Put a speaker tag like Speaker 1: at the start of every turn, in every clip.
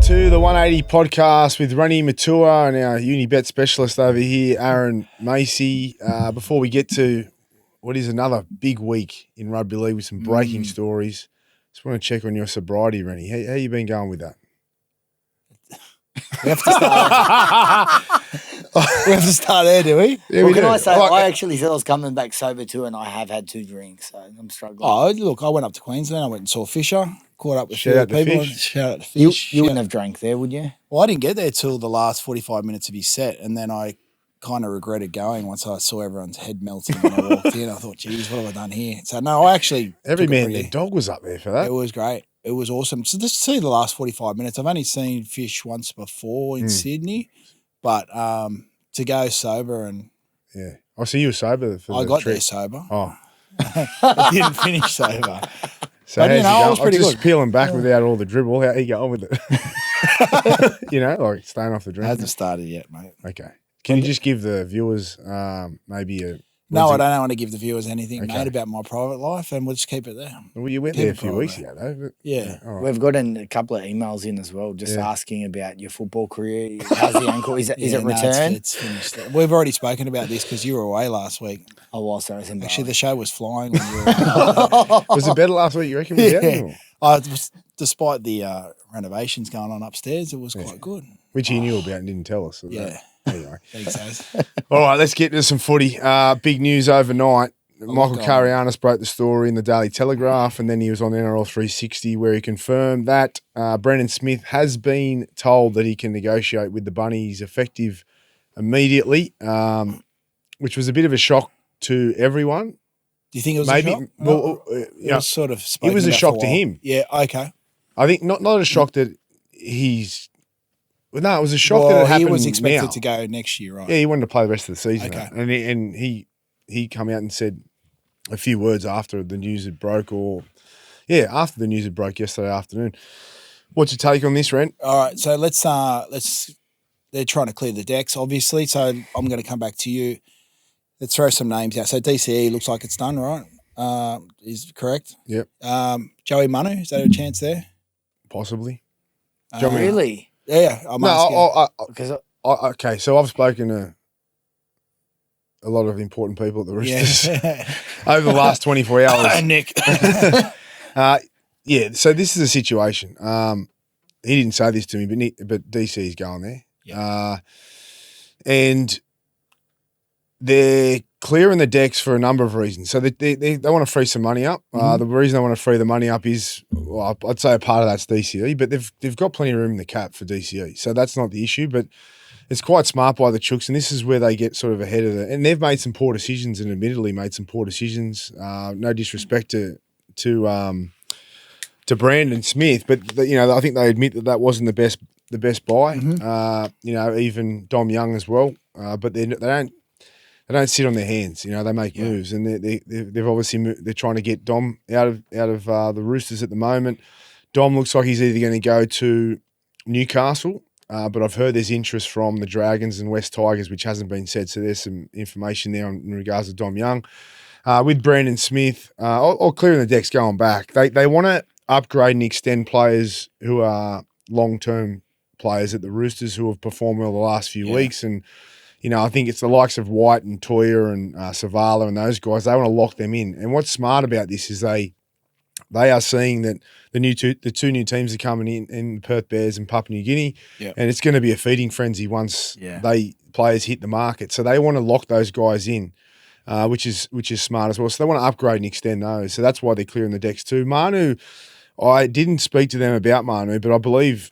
Speaker 1: to the 180 podcast with Reni Matua and our Unibet specialist over here, Aaron Macy. Before we get to what is another big week in rugby league with some breaking stories, just want to check on your sobriety, Reni. How you been going with that?
Speaker 2: We have to start. We have to start there, do we?
Speaker 1: Yeah,
Speaker 3: Well,
Speaker 1: we
Speaker 3: can
Speaker 1: do.
Speaker 3: I say, I actually said I was coming back sober too, and I have had 2 drinks, so I'm struggling.
Speaker 2: Oh, look, I went up to Queensland. I went and saw Fisher, caught up with
Speaker 1: Shout out to
Speaker 2: people.
Speaker 1: Fish.
Speaker 2: Shout out to
Speaker 3: you
Speaker 2: Fish.
Speaker 3: wouldn't have drank there, would you?
Speaker 2: Well, I didn't get there till the last 45 minutes of his set, and then I kind of regretted going once I saw everyone's head melting when I walked in. I thought, geez, what have I done here? So, no, I actually...
Speaker 1: Every
Speaker 2: took it
Speaker 1: man
Speaker 2: pretty-
Speaker 1: their dog was up there for that.
Speaker 2: It was great. It was awesome. So just to see the last 45 minutes, I've only seen Fish once before in Sydney, but to go sober and...
Speaker 1: Yeah. I see you were sober for
Speaker 2: I
Speaker 1: the
Speaker 2: got
Speaker 1: trip.
Speaker 2: there sober.
Speaker 1: Oh.
Speaker 2: I didn't finish sober.
Speaker 1: So
Speaker 2: But,
Speaker 1: how's
Speaker 2: you know,
Speaker 1: it
Speaker 2: I
Speaker 1: going?
Speaker 2: was pretty
Speaker 1: just
Speaker 2: good.
Speaker 1: peeling back without all the dribble. How are you going with it? Like staying off the drink.
Speaker 2: Hasn't started yet, mate.
Speaker 1: Okay. Can you just give the viewers maybe a...
Speaker 2: No, I don't want to give the viewers anything,
Speaker 1: Okay.
Speaker 2: mate, about my private life, and we'll just keep it there.
Speaker 1: Well, you went
Speaker 2: Keep
Speaker 1: there a
Speaker 2: it
Speaker 1: few
Speaker 2: private.
Speaker 1: weeks ago, though. But,
Speaker 2: Yeah.
Speaker 1: all right.
Speaker 3: We've gotten a couple of emails in as well, just
Speaker 1: Yeah.
Speaker 3: asking about your football career. How's the ankle? Is it
Speaker 2: Yeah, no,
Speaker 3: returned?
Speaker 2: It's finished. We've already spoken about this because you were away last week.
Speaker 3: Oh, well, sorry, it's in
Speaker 2: Actually,
Speaker 3: Bali.
Speaker 2: the show was flying when you were away.
Speaker 1: Was it better last week, you reckon? Without him?
Speaker 2: Despite the renovations going on upstairs, it was quite good.
Speaker 1: Which he knew about and didn't tell us. So
Speaker 2: Yeah.
Speaker 1: Anyway.
Speaker 2: Thanks, Az.
Speaker 1: All right, let's get into some footy. Big news overnight. Michael
Speaker 2: God.
Speaker 1: Carianis broke the story in the Daily Telegraph, and then he was on NRL 360 where he confirmed that Brendan Smith has been told that he can negotiate with the Bunnies effective immediately, which was a bit of a shock to everyone.
Speaker 2: Do you think it was
Speaker 1: Maybe,
Speaker 2: a shock?
Speaker 1: well,
Speaker 2: It
Speaker 1: you know,
Speaker 2: was sort of
Speaker 1: it was a
Speaker 2: spoken about
Speaker 1: shock
Speaker 2: for
Speaker 1: to
Speaker 2: a while.
Speaker 1: him.
Speaker 2: Yeah, okay.
Speaker 1: I think not a shock that he's. Well, no, it was a shock that
Speaker 2: Well,
Speaker 1: it happened
Speaker 2: he was expected
Speaker 1: now.
Speaker 2: to go next year, right?
Speaker 1: Yeah, he wanted to play the rest of the season.
Speaker 2: Okay.
Speaker 1: And he come out and said a few words after the news had broke, after the news had broke yesterday afternoon. What's your take on this, Ren?
Speaker 2: All right, so let's they're trying to clear the decks, obviously. So I'm going to come back to you. Let's throw some names out. So DCE looks like it's done, right? Is correct?
Speaker 1: Yep,
Speaker 2: Joey Manu, is that a chance there?
Speaker 1: possibly. Do you want me-
Speaker 3: Really?
Speaker 2: Yeah, I'm asking.
Speaker 1: No,
Speaker 3: Because
Speaker 1: okay. So I've spoken to a lot of important people at the Roosters over the last 24 hours.
Speaker 2: Nick.
Speaker 1: Yeah, so this is a situation. He didn't say this to me, but DC's going there.
Speaker 2: Yeah.
Speaker 1: And they're clearing the decks for a number of reasons. So they want to free some money up. The reason they want to free the money up is, well, I'd say a part of that's DCE, but they've got plenty of room in the cap for DCE. So that's not the issue, but it's quite smart by the Chooks, and this is where they get sort of ahead of it. And they've made some poor decisions, and admittedly made some poor decisions. No disrespect to Brandon Smith, but I think they admit that wasn't the best buy. Even Dom Young as well. But they don't sit on their hands. They make moves, and they've obviously they're trying to get Dom out of the Roosters at the moment. Dom looks like he's either going to go to Newcastle. But I've heard there's interest from the Dragons and West Tigers, which hasn't been said. So there's some information there in regards to Dom Young. With Brandon Smith, or clearing the decks going back, they want to upgrade and extend players who are long-term players at the Roosters who have performed well the last few weeks. And, I think it's the likes of White and Toya and Savala and those guys. They want to lock them in. And what's smart about this is they are seeing that the two new teams are coming in Perth Bears and Papua New Guinea, and it's going to be a feeding frenzy once players hit the market. So they want to lock those guys in, which is smart as well. So they want to upgrade and extend those. So that's why they're clearing the decks too. Manu, I didn't speak to them about Manu, but I believe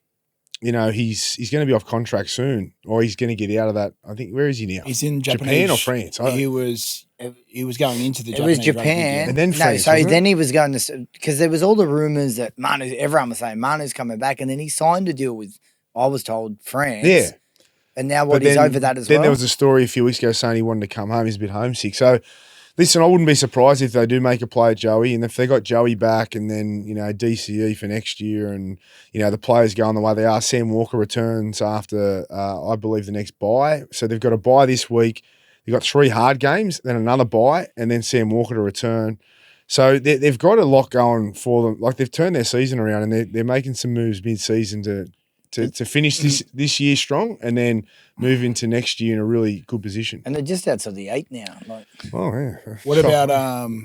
Speaker 1: he's going to be off contract soon, or he's going to get out of that. I think, where is he now?
Speaker 2: He's in
Speaker 1: Japan or France?
Speaker 2: He was going into the
Speaker 3: it
Speaker 2: Japanese
Speaker 3: was
Speaker 2: rugby
Speaker 3: Japan.
Speaker 2: league.
Speaker 1: And then France,
Speaker 3: so
Speaker 1: wasn't it?
Speaker 3: then he was going to, because there was all the rumours that everyone was saying Manu's coming back, and then he signed a deal with, I was told, France.
Speaker 1: Yeah.
Speaker 3: And now he's over that as well.
Speaker 1: Then there was a story a few weeks ago saying he wanted to come home. He's a bit homesick. So, listen, I wouldn't be surprised if they do make a play at Joey, and if they got Joey back and then, DCE for next year and, the players going the way they are. Sam Walker returns after, I believe, the next bye. So they've got a bye this week. They've got 3 hard games, then another bye, and then Sam Walker to return. So they've got a lot going for them. Like, they've turned their season around, and they're making some moves mid-season to to finish this year strong and then move into next year in a really good position.
Speaker 3: And they're just outside the 8 now. Like,
Speaker 1: Oh yeah.
Speaker 2: What about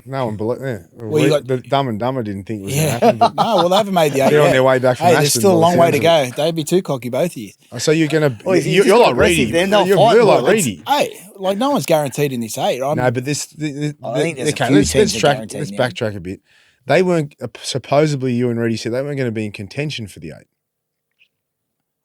Speaker 1: no one believed? Yeah.
Speaker 2: Well, you got-
Speaker 1: the Dumb and Dumber didn't think it was going to happen. But
Speaker 2: no? Well, they haven't made the 8
Speaker 1: they're
Speaker 2: yet.
Speaker 1: on their way back from
Speaker 2: Hey,
Speaker 1: Aston.
Speaker 2: there's still a
Speaker 1: by the
Speaker 2: long way to
Speaker 1: sounds of
Speaker 2: go. They'd be too cocky, both of you.
Speaker 1: it. So you're going to
Speaker 3: Well, if you
Speaker 1: you're
Speaker 3: just
Speaker 1: like
Speaker 3: got aggressive,
Speaker 1: Reedy.
Speaker 3: then they'll
Speaker 1: You're
Speaker 3: fight
Speaker 1: like
Speaker 3: more.
Speaker 1: Reedy.
Speaker 2: Hey, like no one's guaranteed in this 8.
Speaker 1: No, but this.
Speaker 3: I think there's a
Speaker 1: okay,
Speaker 3: few
Speaker 1: let's
Speaker 3: teams that
Speaker 1: track.
Speaker 3: guarantee
Speaker 1: Let's
Speaker 3: now.
Speaker 1: backtrack a bit. They weren't supposedly you and Reedy said they weren't going to be in contention for the 8.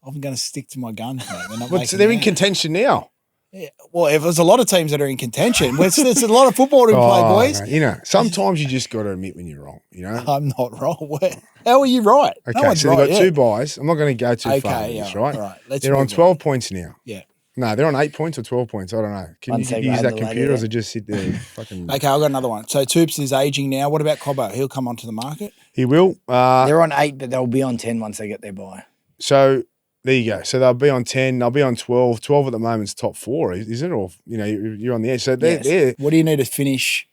Speaker 2: I'm going to stick to my guns, mate. They're not
Speaker 1: But
Speaker 2: making
Speaker 1: they're
Speaker 2: it
Speaker 1: in
Speaker 2: out.
Speaker 1: contention now.
Speaker 2: Yeah. Well, if there's a lot of teams that are in contention, there's a lot of football to play, boys.
Speaker 1: mate, you know, sometimes you just got to admit when you're wrong. You know.
Speaker 2: I'm not wrong. How are you right?
Speaker 1: Okay,
Speaker 2: no one's
Speaker 1: so
Speaker 2: right
Speaker 1: they've got
Speaker 2: yet.
Speaker 1: 2 buys. I'm not going to go too far
Speaker 2: Okay,
Speaker 1: with this,
Speaker 2: yeah,
Speaker 1: right?
Speaker 2: all right. Let's
Speaker 1: They're on
Speaker 2: move
Speaker 1: 12 points now.
Speaker 2: Yeah.
Speaker 1: No, they're on 8 points or 12 points. I don't know. Can
Speaker 3: One
Speaker 1: you
Speaker 3: second,
Speaker 1: use
Speaker 3: I
Speaker 1: that
Speaker 3: have the
Speaker 1: computer or
Speaker 3: idea.
Speaker 1: does it just sit there? Fucking.
Speaker 2: Okay, I've got another one. So Toops is aging now. What about Cobbo? He'll come onto the market.
Speaker 1: He will.
Speaker 3: They're on 8, but they'll be on 10 once they get their buy.
Speaker 1: So there you go. So they'll be on 10. They'll be on 12. 12 at the moment's top 4, is it? Or you know, you're on the edge. So they're.
Speaker 3: Yes.
Speaker 2: What do you need to finish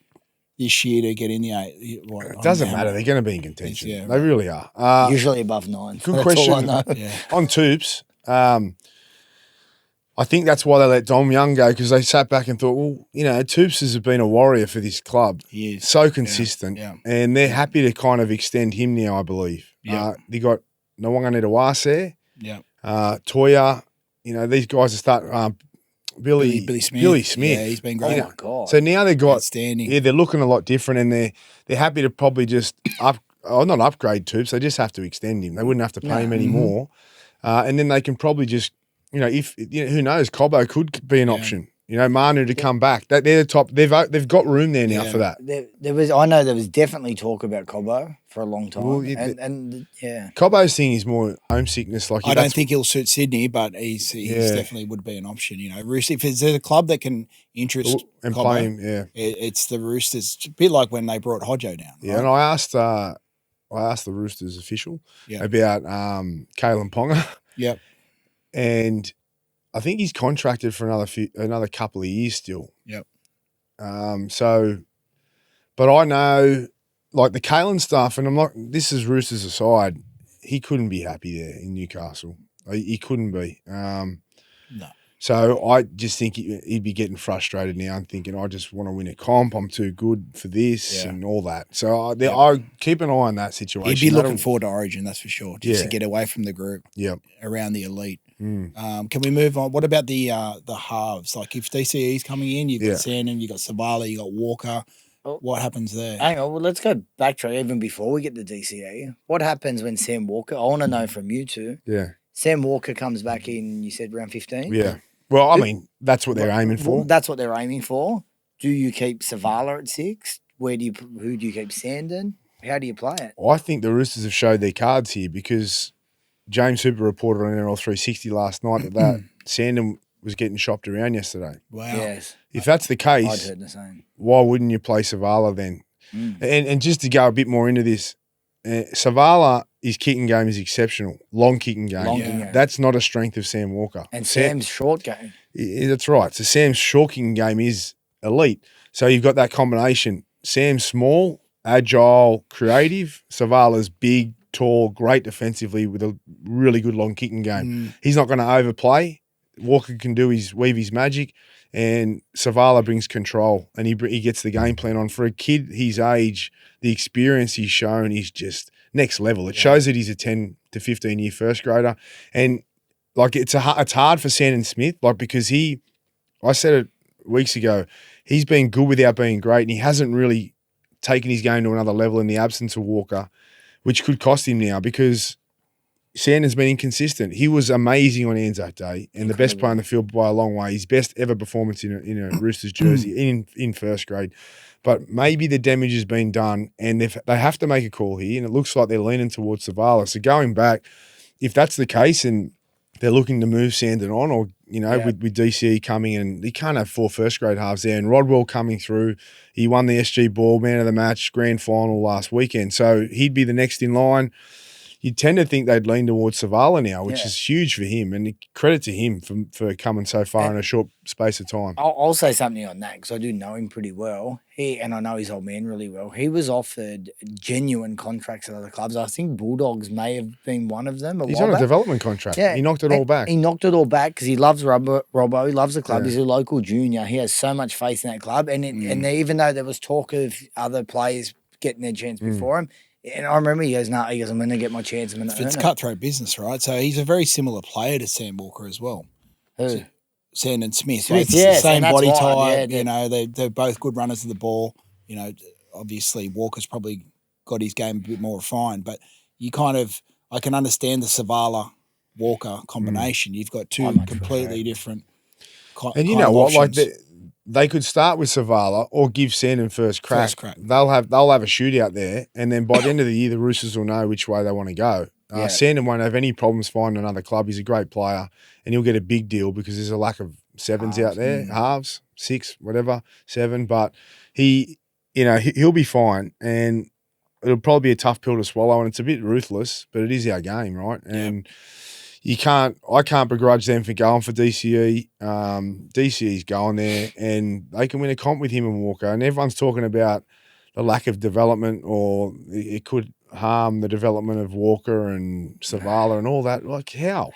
Speaker 2: this year to get in the 8?
Speaker 1: It doesn't matter. They're going to be in contention.
Speaker 2: Yeah,
Speaker 1: They really are.
Speaker 3: Usually above 9.
Speaker 1: Good
Speaker 3: That's
Speaker 1: question.
Speaker 3: all I know.
Speaker 2: Yeah.
Speaker 1: On Toops, I think that's why they let Dom Young go because they sat back and thought, well, you know, Toops has been a warrior for this club.
Speaker 2: He is.
Speaker 1: So consistent.
Speaker 2: Yeah.
Speaker 1: And they're happy to kind of extend him now, I believe.
Speaker 2: Yeah.
Speaker 1: They got Nwanga Netawase,
Speaker 2: Yeah.
Speaker 1: Toya, you know, these guys are starting, Billy
Speaker 2: Smith.
Speaker 1: Smith.
Speaker 2: Yeah, he's been great.
Speaker 3: Oh, my God.
Speaker 1: So now they've got,
Speaker 2: Outstanding.
Speaker 1: yeah, they're looking a lot different and they're happy to probably just not upgrade Toops, they just have to extend him. They wouldn't have to pay him anymore. And then they can probably just, you know, if you know, who knows, Cobbo could be an option. You know, Manu to come back. They're the top. They've got room there now for that.
Speaker 3: I know there was definitely talk about Cobbo for a long time.
Speaker 1: Well,
Speaker 3: and
Speaker 1: Cobbo's thing is more homesickness. Like
Speaker 2: I don't think he'll suit Sydney, but he's definitely would be an option. You know, Roosters, if there's a club that can interest
Speaker 1: and
Speaker 2: Cobbo,
Speaker 1: play him. Yeah,
Speaker 2: it's the Roosters. It's a bit like when they brought Hodjo down.
Speaker 1: yeah.
Speaker 2: right?
Speaker 1: And I asked the Roosters official about Kalen Ponga.
Speaker 2: Yep.
Speaker 1: And I think he's contracted for another couple of years still.
Speaker 2: Yep.
Speaker 1: So, but I know, like the Kalen stuff, and I'm not. This is Roosters aside. He couldn't be happy there in Newcastle. He couldn't be.
Speaker 2: No.
Speaker 1: So I just think he'd be getting frustrated now and thinking, I just want to win a comp. I'm too good for this and all that. So I keep an eye on that situation.
Speaker 2: He'd be looking forward to Origin, that's for sure, just to get away from the group.
Speaker 1: Yep.
Speaker 2: Around the elite. Can we move on? What about the halves? Like if DCE's coming in, you've got Sandon, you've got Savala, you've got Walker. What happens there?
Speaker 3: hang on, well, let's go backtrack even before we get the DCE. What happens when Sam Walker, I want to know from you two.
Speaker 1: Yeah.
Speaker 3: Sam Walker comes back in, you said round 15?
Speaker 1: Yeah. Well, I mean, that's what they're aiming for.
Speaker 3: Well, that's what they're aiming for. Do you keep Savala at 6? Who do you keep Sandon? How do you play it?
Speaker 1: I think the Roosters have showed their cards here because James Hooper reported on NRL 360 last night that Sandon was getting shopped around yesterday.
Speaker 2: Wow.
Speaker 3: Yes.
Speaker 1: If that's the
Speaker 3: I'd
Speaker 1: case,
Speaker 3: heard the same.
Speaker 1: why wouldn't you play Savala then? And just to go a bit more into this, Savala, his kicking game is exceptional. Long kicking game.
Speaker 3: Kicking game.
Speaker 1: That's not a strength of Sam Walker.
Speaker 3: And Sam's short game.
Speaker 1: That's right. So Sam's short kicking game is elite. So you've got that combination. Sam's small, agile, creative. Savala's big, tall, great defensively with a really good long kicking game. He's not going to overplay. Walker can weave his magic, and Savala brings control, and he gets the game plan on. For a kid his age, the experience he's shown is just next level. It shows that he's a 10 to 15 year first grader, and like it's hard for Sandon Smith, like because I said it weeks ago, he's been good without being great, and he hasn't really taken his game to another level in the absence of Walker, which could cost him now because Sandon's been inconsistent. He was amazing on Anzac Day and the best player on the field by a long way. His best ever performance in a Roosters jersey in first grade. But maybe the damage has been done and they have to make a call here, and it looks like they're leaning towards Savala. So going back, if that's the case and they're looking to move Sandon on, or with DCE coming in, he can't have 4 first grade halves there. And Rodwell coming through, he won the SG Ball Man of the Match grand final last weekend, so he'd be the next in line. you tend to think they'd lean towards Savala now, which
Speaker 3: Yeah.
Speaker 1: is huge for him. And credit to him for coming so far in a short space of time.
Speaker 3: I'll say something on that because I do know him pretty well. And I know his old man really well. He was offered genuine contracts at other clubs. I think Bulldogs may have been one of them.
Speaker 1: He's on a development contract.
Speaker 3: Yeah,
Speaker 1: He knocked it all back.
Speaker 3: He knocked it all back because he loves Robbo. He loves the club.
Speaker 1: Yeah.
Speaker 3: He's a local junior. He has so much faith in that club. And even though there was talk of other players getting their chance before him, and I remember he goes, "No, I'm going to get my chance. I'm going to earn
Speaker 2: It's
Speaker 3: it."
Speaker 2: cutthroat business, right? So he's a very similar player to Sam Walker as well.
Speaker 3: Who?
Speaker 2: Sandon Smith.
Speaker 3: Smith,
Speaker 2: Like, it's
Speaker 3: yes,
Speaker 2: the same
Speaker 3: and that's
Speaker 2: body
Speaker 3: why,
Speaker 2: type.
Speaker 3: yeah,
Speaker 2: you know, they're both good runners of the ball. You know, obviously Walker's probably got his game a bit more refined, but I can understand the Savala Walker combination. You've got two completely different.
Speaker 1: And you know what? Like they could start with Savala or give Sandon first crack. They'll have a shootout there, and then by the end of the year, the Roosters will know which way they want to go. Sandon won't have any problems finding another club. He's a great player, and he'll get a big deal because there's a lack of sevens out there, halves, 6, whatever, 7. But he'll be fine, and it'll probably be a tough pill to swallow, and it's a bit ruthless, but it is our game, right? And I can't begrudge them for going for DCE. DCE's going there, and they can win a comp with him and Walker. And everyone's talking about the lack of development, or it could harm the development of Walker and Savala and all that. Like how?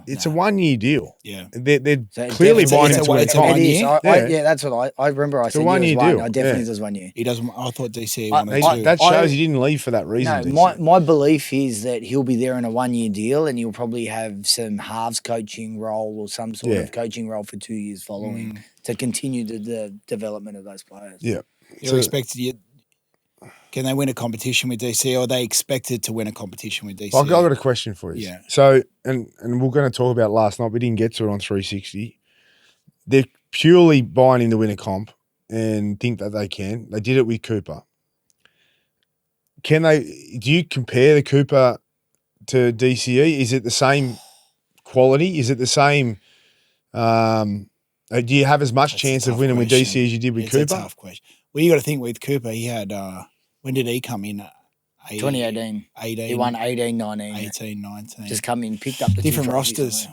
Speaker 1: It's a 1-year deal.
Speaker 2: Yeah,
Speaker 1: they're clearly buying into a comp.
Speaker 3: That's what I remember. I said
Speaker 1: 1 year deal.
Speaker 3: I definitely does 1 year.
Speaker 2: He doesn't. I thought DCE wanted to.
Speaker 1: That shows he didn't leave for that reason.
Speaker 3: No, my belief is that he'll be there in a 1 year deal, and he'll probably have some halves coaching role or some sort of coaching role for 2 years following to continue the development of those players.
Speaker 1: Yeah,
Speaker 2: you're expected. Can they win a competition with DC, or are they expected to win a competition with DC?
Speaker 1: I've got a question for you.
Speaker 2: Yeah.
Speaker 1: So, and we're going to talk about it last night. We didn't get to it on 360. They're purely buying in to win a comp and think that they can. They did it with Cooper. Do you compare the Cooper to DCE? Is it the same quality? Is it the same? Do you have as much chance of winning with DC as you did with Cooper?
Speaker 2: It's a tough question. Well, you got to think with Cooper, he had, when did he come in?
Speaker 3: 2018.
Speaker 2: 18.
Speaker 3: He won 18, 19.
Speaker 2: 18, 19.
Speaker 3: Just come in, picked up the
Speaker 2: different rosters.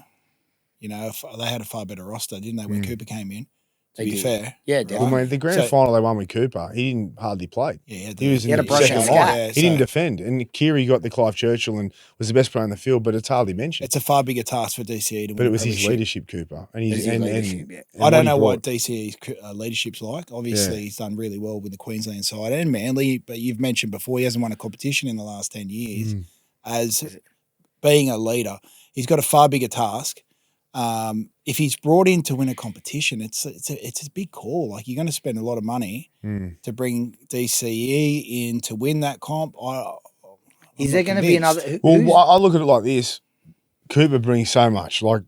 Speaker 2: You know, they had a far better roster, didn't they, when Cooper came in? To be fair.
Speaker 3: Yeah,
Speaker 1: definitely. Well, the grand final they won with Cooper, he didn't hardly play.
Speaker 2: Yeah,
Speaker 1: he was in the second line. He didn't defend. And Kiri got the Clive Churchill and was the best player on the field, but it's hardly mentioned.
Speaker 2: It's a far bigger task for DCE to win.
Speaker 1: But it was his leadership, Cooper. And
Speaker 2: I don't know what DCE's leadership's like. Obviously, he's done really well with the Queensland side and Manly, but you've mentioned before he hasn't won a competition in the last 10 years. As being a leader, he's got a far bigger task. If he's brought in to win a competition, it's a big call. Like, you're going to spend a lot of money to bring DCE in to win that comp.
Speaker 3: Is there going to be another?
Speaker 1: Well, I look at it like this: Cooper brings so much, like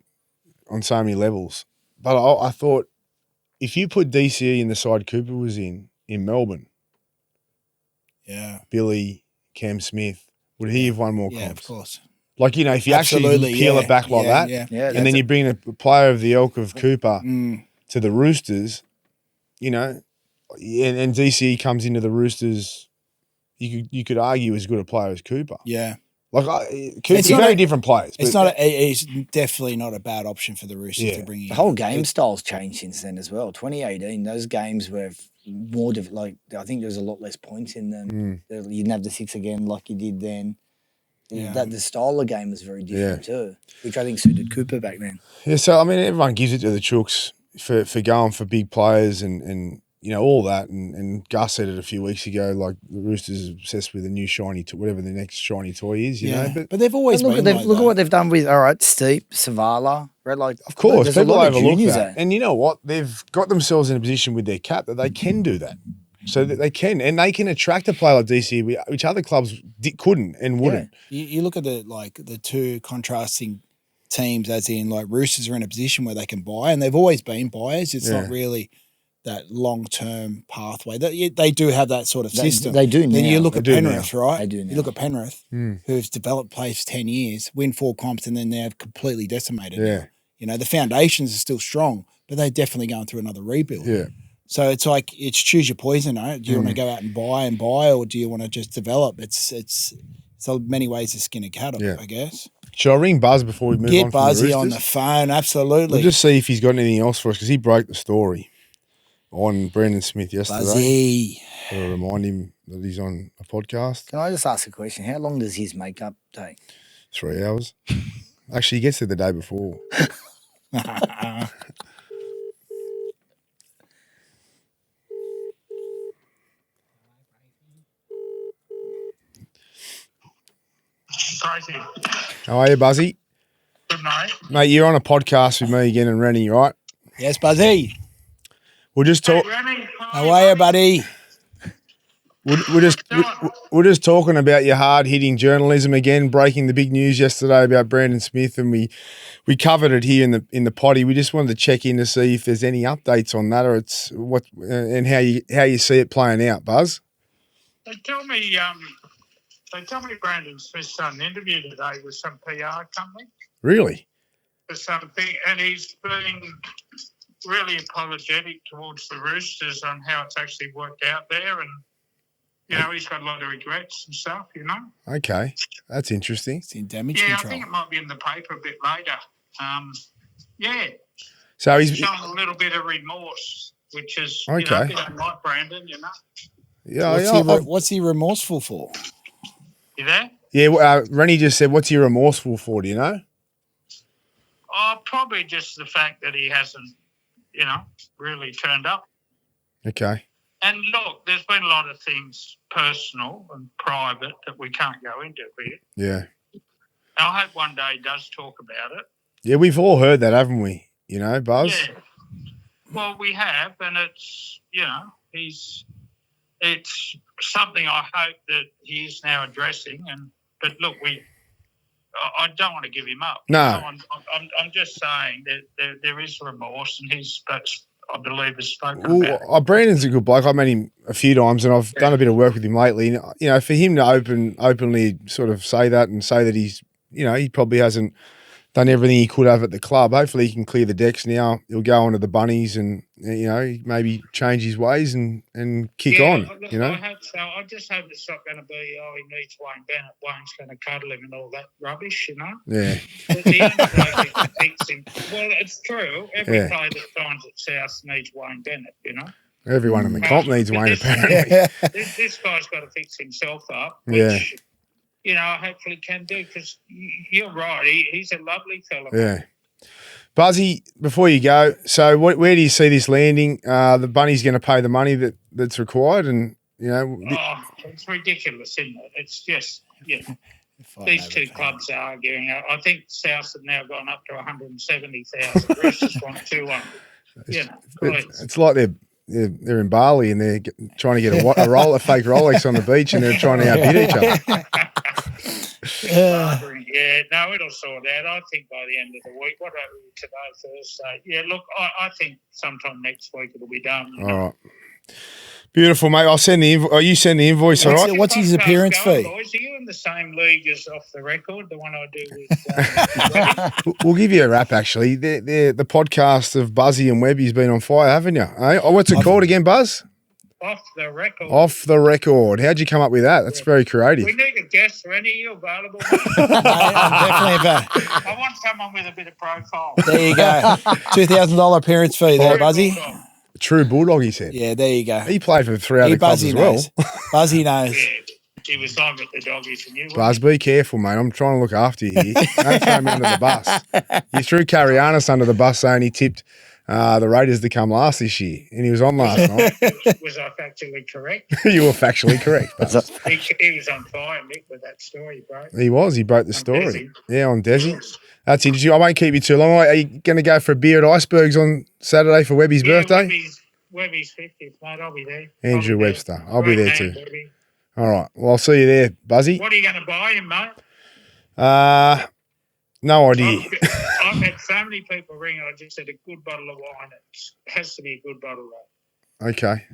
Speaker 1: on so many levels. But I thought if you put DCE in the side Cooper was in Melbourne, Billy, Cam Smith, would he have won more comps?
Speaker 2: Yeah, of course.
Speaker 1: Like, you know, if you actually peel it back like that, and then you bring a player of the ilk of Cooper to the Roosters, you know, and DCE comes into the Roosters, you could argue as good a player as Cooper.
Speaker 2: Yeah.
Speaker 1: Like, Cooper's very different players.
Speaker 2: It's definitely not a bad option for the Roosters to bring in.
Speaker 3: The whole game style's changed since then as well. 2018, those games were more, I think there was a lot less points in them. You didn't have the 6 again like you did then. Yeah. The style of game was very different too, which I think suited Cooper back then.
Speaker 1: Yeah, so I mean, everyone gives it to the Chooks for going for big players and you know, all that. And Gus said it a few weeks ago, like the Roosters are obsessed with a new shiny, whatever the next shiny toy is, you know.
Speaker 2: But they've always
Speaker 3: look at what they've done with Steep, Savala, Like,
Speaker 1: of course, people overlook that. And you know what? They've got themselves in a position with their cap that they can do that. So that they can, and they can attract a player like DCE, which other clubs couldn't and wouldn't.
Speaker 2: Yeah. You look at the two contrasting teams, as in like Roosters are in a position where they can buy, and they've always been buyers. It's not really that long-term pathway. They do have that sort of system.
Speaker 3: They do now.
Speaker 2: Then you look at Penrith, right?
Speaker 3: They do now.
Speaker 2: You look at Penrith, who's developed players for 10 years, win 4 comps, and then they've completely decimated.
Speaker 1: Yeah.
Speaker 2: You know, the foundations are still strong, but they're definitely going through another rebuild.
Speaker 1: Yeah.
Speaker 2: So it's like, it's choose your poison, right? Do you want to go out and buy, or do you want to just develop? It's so many ways to skin a cat, I guess.
Speaker 1: Should I ring Buzz before we move on
Speaker 2: Get
Speaker 1: from the
Speaker 2: Buzzy
Speaker 1: Roosters?
Speaker 2: on the phone, absolutely.
Speaker 1: We'll just see if he's got anything else for us because he broke the story on Brandon Smith yesterday.
Speaker 2: Buzzy.
Speaker 1: Got to remind him that he's on a podcast.
Speaker 3: Can I just ask a question? How long does his makeup take?
Speaker 1: 3 hours. Actually, he gets there the day before.
Speaker 4: Crazy.
Speaker 1: How are you, Buzzy?
Speaker 4: Good night.
Speaker 1: Mate, you're on a podcast with me again and Reni, right?
Speaker 2: Yes, Buzzy.
Speaker 1: We'll just talk.
Speaker 4: Hey, Reni,
Speaker 2: How are you, buddy?
Speaker 1: We're just talking about your hard-hitting journalism again, breaking the big news yesterday about Brandon Smith, and we covered it here in the potty. We just wanted to check in to see if there's any updates on that, or it's what and how you see it playing out, Buzz.
Speaker 4: They tell me Brandon Smith's done an interview today with some PR company.
Speaker 1: Really?
Speaker 4: For something, and he's been really apologetic towards the Roosters on how it's actually worked out there, and he's got a lot of regrets and stuff.
Speaker 1: Okay, that's interesting.
Speaker 2: It's in damage
Speaker 4: control.
Speaker 2: control.
Speaker 4: I think it might be in the paper a bit later.
Speaker 1: So he's
Speaker 4: showing a little bit of remorse, which is
Speaker 1: okay.
Speaker 4: A bit unlike Brandon.
Speaker 1: Yeah.
Speaker 2: What's he remorseful for?
Speaker 4: You there?
Speaker 1: Yeah, Reni just said, what's he remorseful for, do you know?
Speaker 4: Oh, probably just the fact that he hasn't, really turned up.
Speaker 1: Okay.
Speaker 4: And look, there's been a lot of things personal and private that we can't go into here.
Speaker 1: Yeah.
Speaker 4: I hope one day he does talk about it.
Speaker 1: Yeah, we've all heard that, haven't we? Buzz?
Speaker 4: Yeah. Well, we have, and it's, it's something I hope that he is now addressing. But look, I don't want to give him up.
Speaker 1: No.
Speaker 4: I'm just saying that there is remorse, and I believe, has spoken about it.
Speaker 1: Brandon's a good bloke. I've met him a few times, and I've done a bit of work with him lately. For him to openly sort of say that and say that he's, he probably hasn't done everything he could have at the club. Hopefully he can clear the decks now. He'll go on to the Bunnies and, maybe change his ways and kick on,
Speaker 4: I hope so. I just hope it's not going to be, he needs Wayne Bennett. Wayne's going to cuddle him and all that rubbish,
Speaker 1: Yeah.
Speaker 4: But the only player that fix him, well, it's true. Every player that signs at South needs Wayne Bennett,
Speaker 1: Everyone in the comp needs Wayne, apparently.
Speaker 4: This guy's got to fix himself up, which, hopefully can do, because you're right. He's a lovely fellow.
Speaker 1: Yeah. Buzzy, before you go, so where do you see this landing? The Bunny's going to pay the money that's required, and
Speaker 4: it's ridiculous, isn't it? It's just these two clubs are arguing. I think South have now gone up to 170,000. Roosters want 200.
Speaker 1: It's like they're in Bali and they're trying to get a fake Rolex on the beach, and they're trying to outbid each other.
Speaker 4: No, it'll sort out. I think by the end of the week. What are we today, Thursday? Yeah, look, I think sometime next week it'll be done.
Speaker 1: All right. Beautiful, mate. I'll send the invoice. You send the invoice, all right?
Speaker 2: What's his appearance fee?
Speaker 4: Boys, are you in the same league as Off the Record, the one I do with
Speaker 1: We'll give you a wrap, actually. The podcast of Buzzy and Webby's been on fire, haven't you? What's it called again, Buzz?
Speaker 4: Off the Record.
Speaker 1: Off the Record. How'd you come up with that? That's very creative.
Speaker 4: We need a guest, Reni. Are you available?
Speaker 2: I'm definitely available.
Speaker 4: I want someone with a bit of profile.
Speaker 2: There you go. $2,000 appearance fee there, Buzzy.
Speaker 1: True Bulldog, he said.
Speaker 2: Yeah, there you go.
Speaker 1: He played for 3 other clubs as well.
Speaker 2: Buzzy knows.
Speaker 4: Yeah, he was on with the doggies and you.
Speaker 1: Buzz, be careful, mate. I'm trying to look after you here. Don't throw me under the bus. You threw Carianis under the bus saying he tipped the Raiders to come last this year, and he was on last night.
Speaker 4: Was I factually correct?
Speaker 1: You were factually correct, Buzz.
Speaker 4: He was on fire, Nick, with that story, bro.
Speaker 1: He was. He broke the story.
Speaker 4: Desi.
Speaker 1: Yeah, on Desi. That's interesting. I won't keep you too long. Are you going to go for a beer at Icebergs on Saturday for Webby's birthday?
Speaker 4: Webby's 50th, mate. I'll be there.
Speaker 1: Andrew Webster. I'll be there too.
Speaker 4: Webby.
Speaker 1: All right. Well, I'll see you there, Buzzy.
Speaker 4: What are you going to buy him, mate?
Speaker 1: No idea.
Speaker 4: I've had so many people ring. I just said a good bottle of wine. It has to be a good bottle of wine.
Speaker 1: Okay.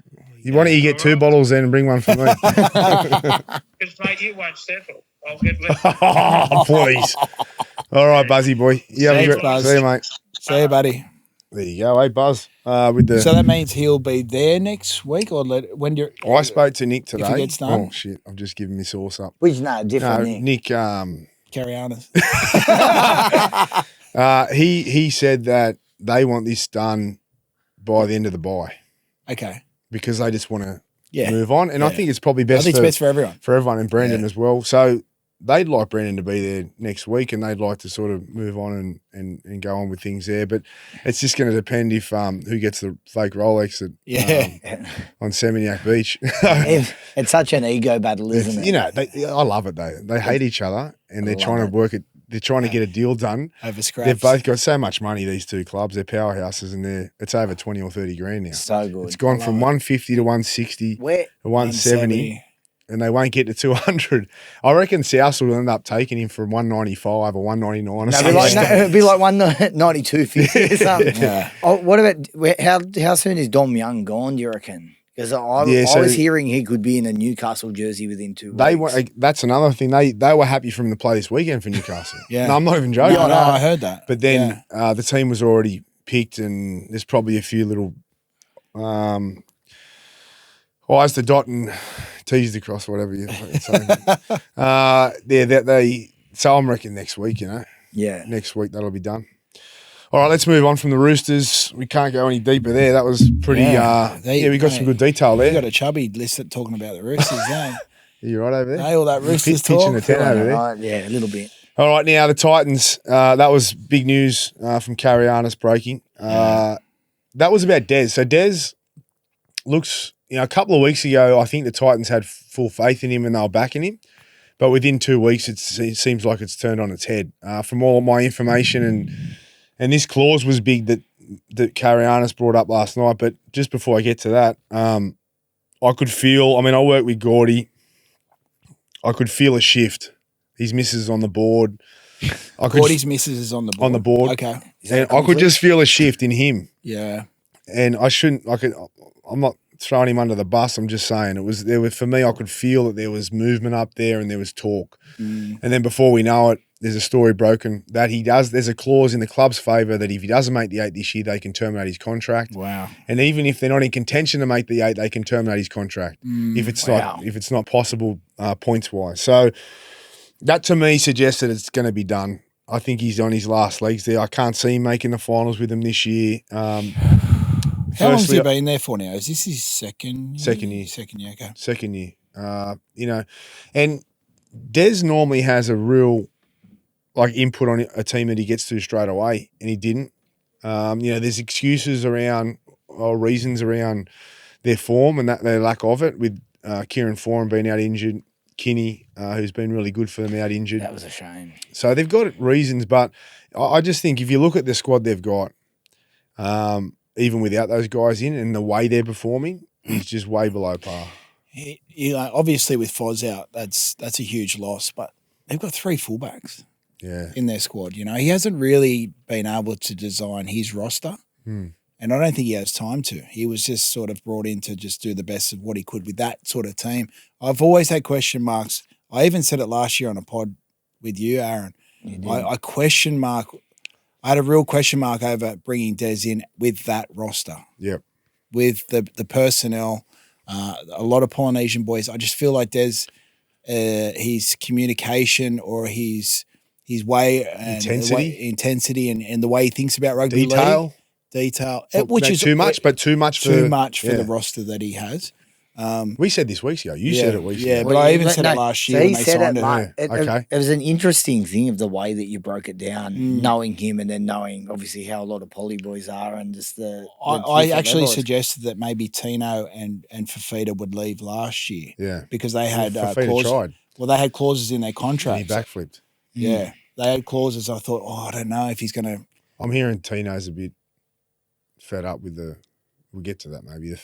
Speaker 1: Why don't you get 2 bottles then and bring one for me?
Speaker 4: Because, mate, you won't settle. I'll get left.
Speaker 1: Oh, please. All right, Buzzy boy.
Speaker 2: Thanks, Buzz.
Speaker 1: See you, mate.
Speaker 2: See you, buddy.
Speaker 1: There you go, hey Buzz. With the
Speaker 2: So that means he'll be there next week, or when you're.
Speaker 1: I spoke to Nick today.
Speaker 2: If he gets done?
Speaker 1: Oh shit! I've just given my source up.
Speaker 3: Which different Nick.
Speaker 1: Nick.
Speaker 2: Carry on.
Speaker 1: He said that they want this done by the end of the bye
Speaker 2: Okay.
Speaker 1: because they just want to
Speaker 2: Yeah.
Speaker 1: move on, and I think it's probably
Speaker 2: I
Speaker 1: best.
Speaker 2: think it's best for everyone.
Speaker 1: For everyone, and Brandon as well. So they'd like Brandon to be there next week, and they'd like to sort of move on and go on with things there. But it's just going to depend if who gets the fake Rolex on Seminyak Beach.
Speaker 3: It's such an ego battle, isn't it?
Speaker 1: You know, I love it though. They hate each other, and they're trying to work it. They're trying to get a deal done.
Speaker 2: Over scraps.
Speaker 1: They've both got so much money, these two clubs. They're powerhouses, and it's over 20 or 30 grand now.
Speaker 3: So good.
Speaker 1: It's gone from 150 to 160
Speaker 3: Where?
Speaker 1: to 170. And they won't get to 200. I reckon South will end up taking him for 195 or 199 or something.
Speaker 3: It'd be like 192.50 or something.
Speaker 2: Yeah.
Speaker 3: Oh, what about how soon is Dom Young gone? Do you reckon? Because I was hearing he could be in a Newcastle jersey within 2 weeks.
Speaker 1: That's another thing. They were happy for him to play this weekend for Newcastle.
Speaker 2: Yeah.
Speaker 1: No, I'm not even joking.
Speaker 2: No, I heard that.
Speaker 1: But then the team was already picked, and there's probably a few little I's to dot and T's to cross, whatever you're saying. So I'm reckoning next week,
Speaker 3: Yeah.
Speaker 1: Next week that'll be done. All right, let's move on from the Roosters. We can't go any deeper there. That was pretty. We got some good detail there.
Speaker 2: You got a chubby list talking about the Roosters, eh?
Speaker 1: You right over there?
Speaker 2: Hey, all that Roosters
Speaker 1: Pitching
Speaker 2: talk.
Speaker 1: the tent over there.
Speaker 3: Right, yeah, a little bit.
Speaker 1: All right, now the Titans. That was big news from Carianis breaking. That was about Des. So Des looks, a couple of weeks ago, I think the Titans had full faith in him and they were backing him. But within 2 weeks, it seems like it's turned on its head. From all of my information, and this clause was big that Carianis brought up last night. But just before I get to that, I could feel, I work with Gordy. I could feel a shift. His missus is on the board.
Speaker 2: Gordy's missus is on the board.
Speaker 1: On the board.
Speaker 2: Okay.
Speaker 1: And I could just feel a shift in him.
Speaker 2: Yeah.
Speaker 1: And I'm not throwing him under the bus. I'm just saying for me, I could feel that there was movement up there and there was talk. And then before we know it, there's a story broken that there's a clause in the club's favour that if he doesn't make the 8 this year, they can terminate his contract.
Speaker 2: Wow.
Speaker 1: And even if they're not in contention to make the 8, they can terminate his contract if it's not possible points wise. So that to me suggests that it's going to be done. I think he's on his last legs there. I can't see him making the finals with them this year.
Speaker 2: How long has he been there for now? Is this his second year?
Speaker 1: Second year.
Speaker 2: Second year, okay.
Speaker 1: Second year. And Des normally has a real input on a team that he gets to straight away, and he didn't. There's excuses around or reasons around their form and that their lack of it, with Kieran Foran being out injured, Kinney, who's been really good for them, out injured.
Speaker 3: That was a shame.
Speaker 1: So they've got reasons, but I just think if you look at the squad they've got, even without those guys in and the way they're performing, he's just way below par.
Speaker 2: Obviously with Foz out, that's a huge loss, but they've got 3 fullbacks.
Speaker 1: Yeah.
Speaker 2: In their squad, he hasn't really been able to design his roster, and I don't think he has time to. He was just sort of brought in to just do the best of what he could with that sort of team. I've always had question marks. I even said it last year on a pod with you, Aaron. I question mark. I had a real question mark over bringing Des in with that roster.
Speaker 1: Yep.
Speaker 2: With the personnel, a lot of Polynesian boys. I just feel like Des, his communication or his way and intensity and the way he thinks about rugby league. Detail. Which is
Speaker 1: too much for
Speaker 2: the roster that he has.
Speaker 1: We said this weeks ago. You said it weeks ago.
Speaker 2: Yeah, but I even said it last year when they signed it.
Speaker 1: Okay.
Speaker 3: It was an interesting thing of the way that you broke it down, knowing him and then knowing obviously how a lot of poly boys are and just the
Speaker 2: I actually suggested that maybe Tino and Fifita would leave last year.
Speaker 1: Yeah.
Speaker 2: Because they had
Speaker 1: Fifita tried.
Speaker 2: Well, they had clauses in their contract.
Speaker 1: And he backflipped.
Speaker 2: Yeah. They had clauses. I thought, I don't know if he's going to.
Speaker 1: I'm hearing Tino's a bit fed up with we'll get to that maybe.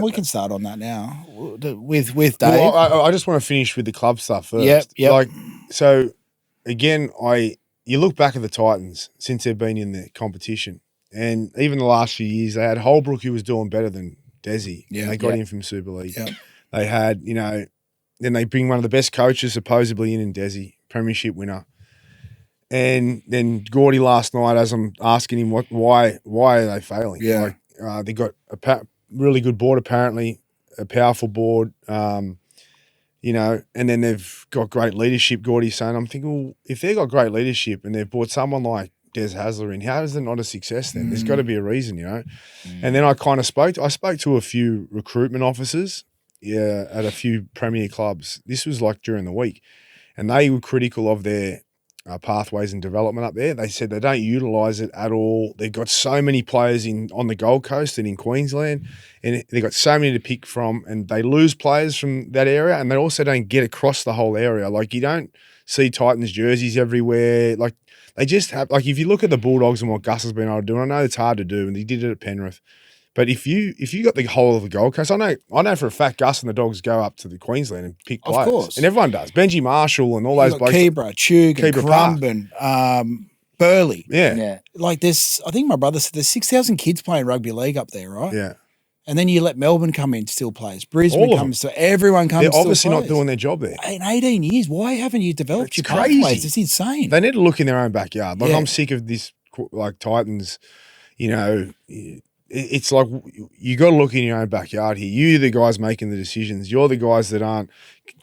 Speaker 2: We can start on that now with Dave.
Speaker 1: Well, I just want to finish with the club stuff first.
Speaker 2: Yep.
Speaker 1: So again, you look back at the Titans since they've been in the competition, and even the last few years, they had Holbrook who was doing better than Desi.
Speaker 2: Yeah,
Speaker 1: they got him from Super League.
Speaker 2: Yep.
Speaker 1: They had, then they bring one of the best coaches supposedly in Desi, premiership winner. And then Gordy last night, as I'm asking him why are they failing?
Speaker 2: Yeah.
Speaker 1: Like, they got a really good board apparently, a powerful board, you know, and then they've got great leadership. Gordy's saying, I'm thinking, well, if they've got great leadership and they've brought someone like Des Hasler in, how is it not a success then? There's got to be a reason, you know. And then I spoke to a few recruitment officers, at a few premier clubs. This was like during the week, and they were critical of their pathways and development up there. They said they don't utilise it at all. They've got so many players on the Gold Coast and in Queensland, and they've got so many to pick from, and they lose players from that area, and they also don't get across the whole area. Like, you don't see Titans jerseys everywhere. Like, they just have, like, if you look at the Bulldogs and what Gus has been able to do, and I know it's hard to do, and he did it at Penrith, but if you got the whole of the Gold Coast, I know for a fact Gus and the Dogs go up to the Queensland and pick players.
Speaker 2: Of course.
Speaker 1: And everyone does. Benji Marshall and all those blokes.
Speaker 2: Keebra, Chug, Crumben, Burley.
Speaker 1: Yeah.
Speaker 2: Like, I think my brother said there's 6,000 kids playing rugby league up there, right?
Speaker 1: Yeah.
Speaker 2: And then you let Melbourne come in, still plays. Brisbane
Speaker 1: All of
Speaker 2: comes to everyone comes.
Speaker 1: They're
Speaker 2: still
Speaker 1: obviously
Speaker 2: plays.
Speaker 1: not doing their job there.
Speaker 2: In 18 years, why haven't you developed
Speaker 1: It's
Speaker 2: your
Speaker 1: crazy.
Speaker 2: pathways? It's insane.
Speaker 1: They need to look in their own backyard. Like,
Speaker 2: Yeah.
Speaker 1: I'm sick of this, like, Titans, you know, it's like you got to look in your own backyard here. You're the guys making the decisions. You're the guys that aren't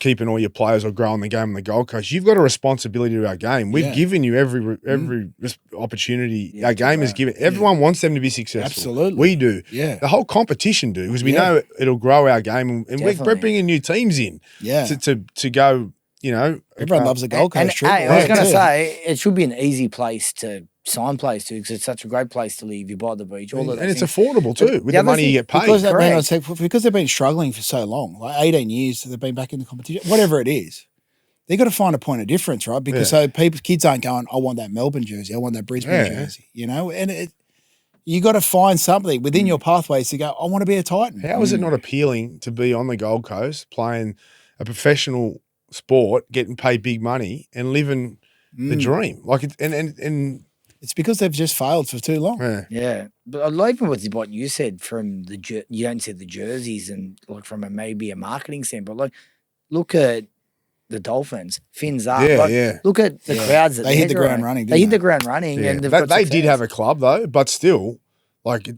Speaker 1: keeping all your players or growing the game on the Gold Coast. You've got a responsibility to our game. We've given you every opportunity our game is given. Everyone wants them to be successful.
Speaker 2: Absolutely.
Speaker 1: We do.
Speaker 2: Yeah.
Speaker 1: The whole competition do, because we know it'll grow our game, and we're bringing new teams in to go, you know.
Speaker 2: Everyone loves the Gold Coast.
Speaker 3: And, hey, I was going to say, it should be an easy place to sign players to, because it's such a great place to live. You're by the beach, all of that.
Speaker 1: And it's affordable too, with the money you get paid.
Speaker 2: Because they've been struggling for so long, like 18 years, they've been back in the competition, whatever it is. They've got to find a point of difference, right? Because so kids aren't going, I want that Melbourne jersey, I want that Brisbane jersey, you know? And you got to find something within your pathways to go, I want to be a Titan.
Speaker 1: How is it not appealing to be on the Gold Coast playing a sport, getting paid big money and living the dream? Like, and
Speaker 2: it's because they've just failed for too long.
Speaker 3: Yeah. But I like what you said from you don't see the jerseys and like from maybe a marketing standpoint. Like, look at the Dolphins, fins up. Look at the crowds that
Speaker 2: they hit the ground running.
Speaker 3: They hit the ground running, and
Speaker 1: they did have a club though, but still, like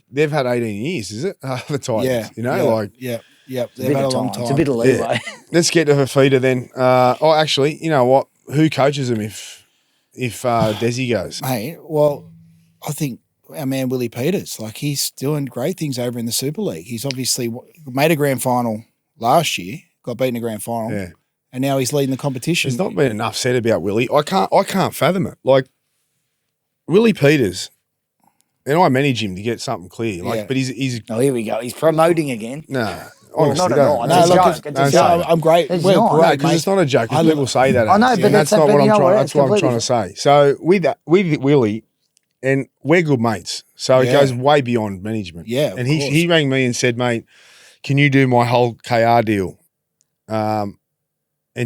Speaker 1: they've had 18 years, is it? The Titans, you know,
Speaker 2: they've had a long time.
Speaker 3: It's a bit of leeway.
Speaker 1: Let's get to Fifita then. Actually, you know what? Who coaches them if Desi goes?
Speaker 2: Hey, well, I think our man Willie Peters, like, he's doing great things over in the Super League. He's obviously made a grand final last year, got beaten in a grand final, and now he's leading the competition.
Speaker 1: There's not been enough said about Willie. I can't fathom it. Like, Willie Peters, and I manage him to get something clear. Like, but he's
Speaker 3: oh, here we go. He's promoting again.
Speaker 1: No.
Speaker 3: Honestly,
Speaker 1: Honestly,
Speaker 3: not at all. It's a joke.
Speaker 2: I'm great.
Speaker 3: It's
Speaker 2: We're
Speaker 3: not.
Speaker 2: great,
Speaker 1: because it's not a joke. People say that.
Speaker 3: I know, but
Speaker 1: that's not what I'm trying. That's what I'm
Speaker 3: completely
Speaker 1: trying to say. So with Willie, and we're good mates. So it goes way beyond management.
Speaker 2: Yeah,
Speaker 1: and he rang me and said, mate, can you do my whole KR deal, and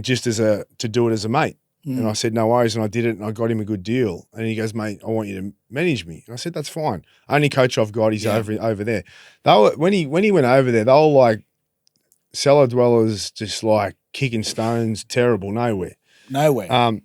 Speaker 1: just to do it as a mate. And I said, no worries. And I did it, and I got him a good deal. And he goes, mate, I want you to manage me. And I said, that's fine. Only coach I've got is over there. When he went over there, they were like cellar dwellers, just like kicking stones, terrible, nowhere.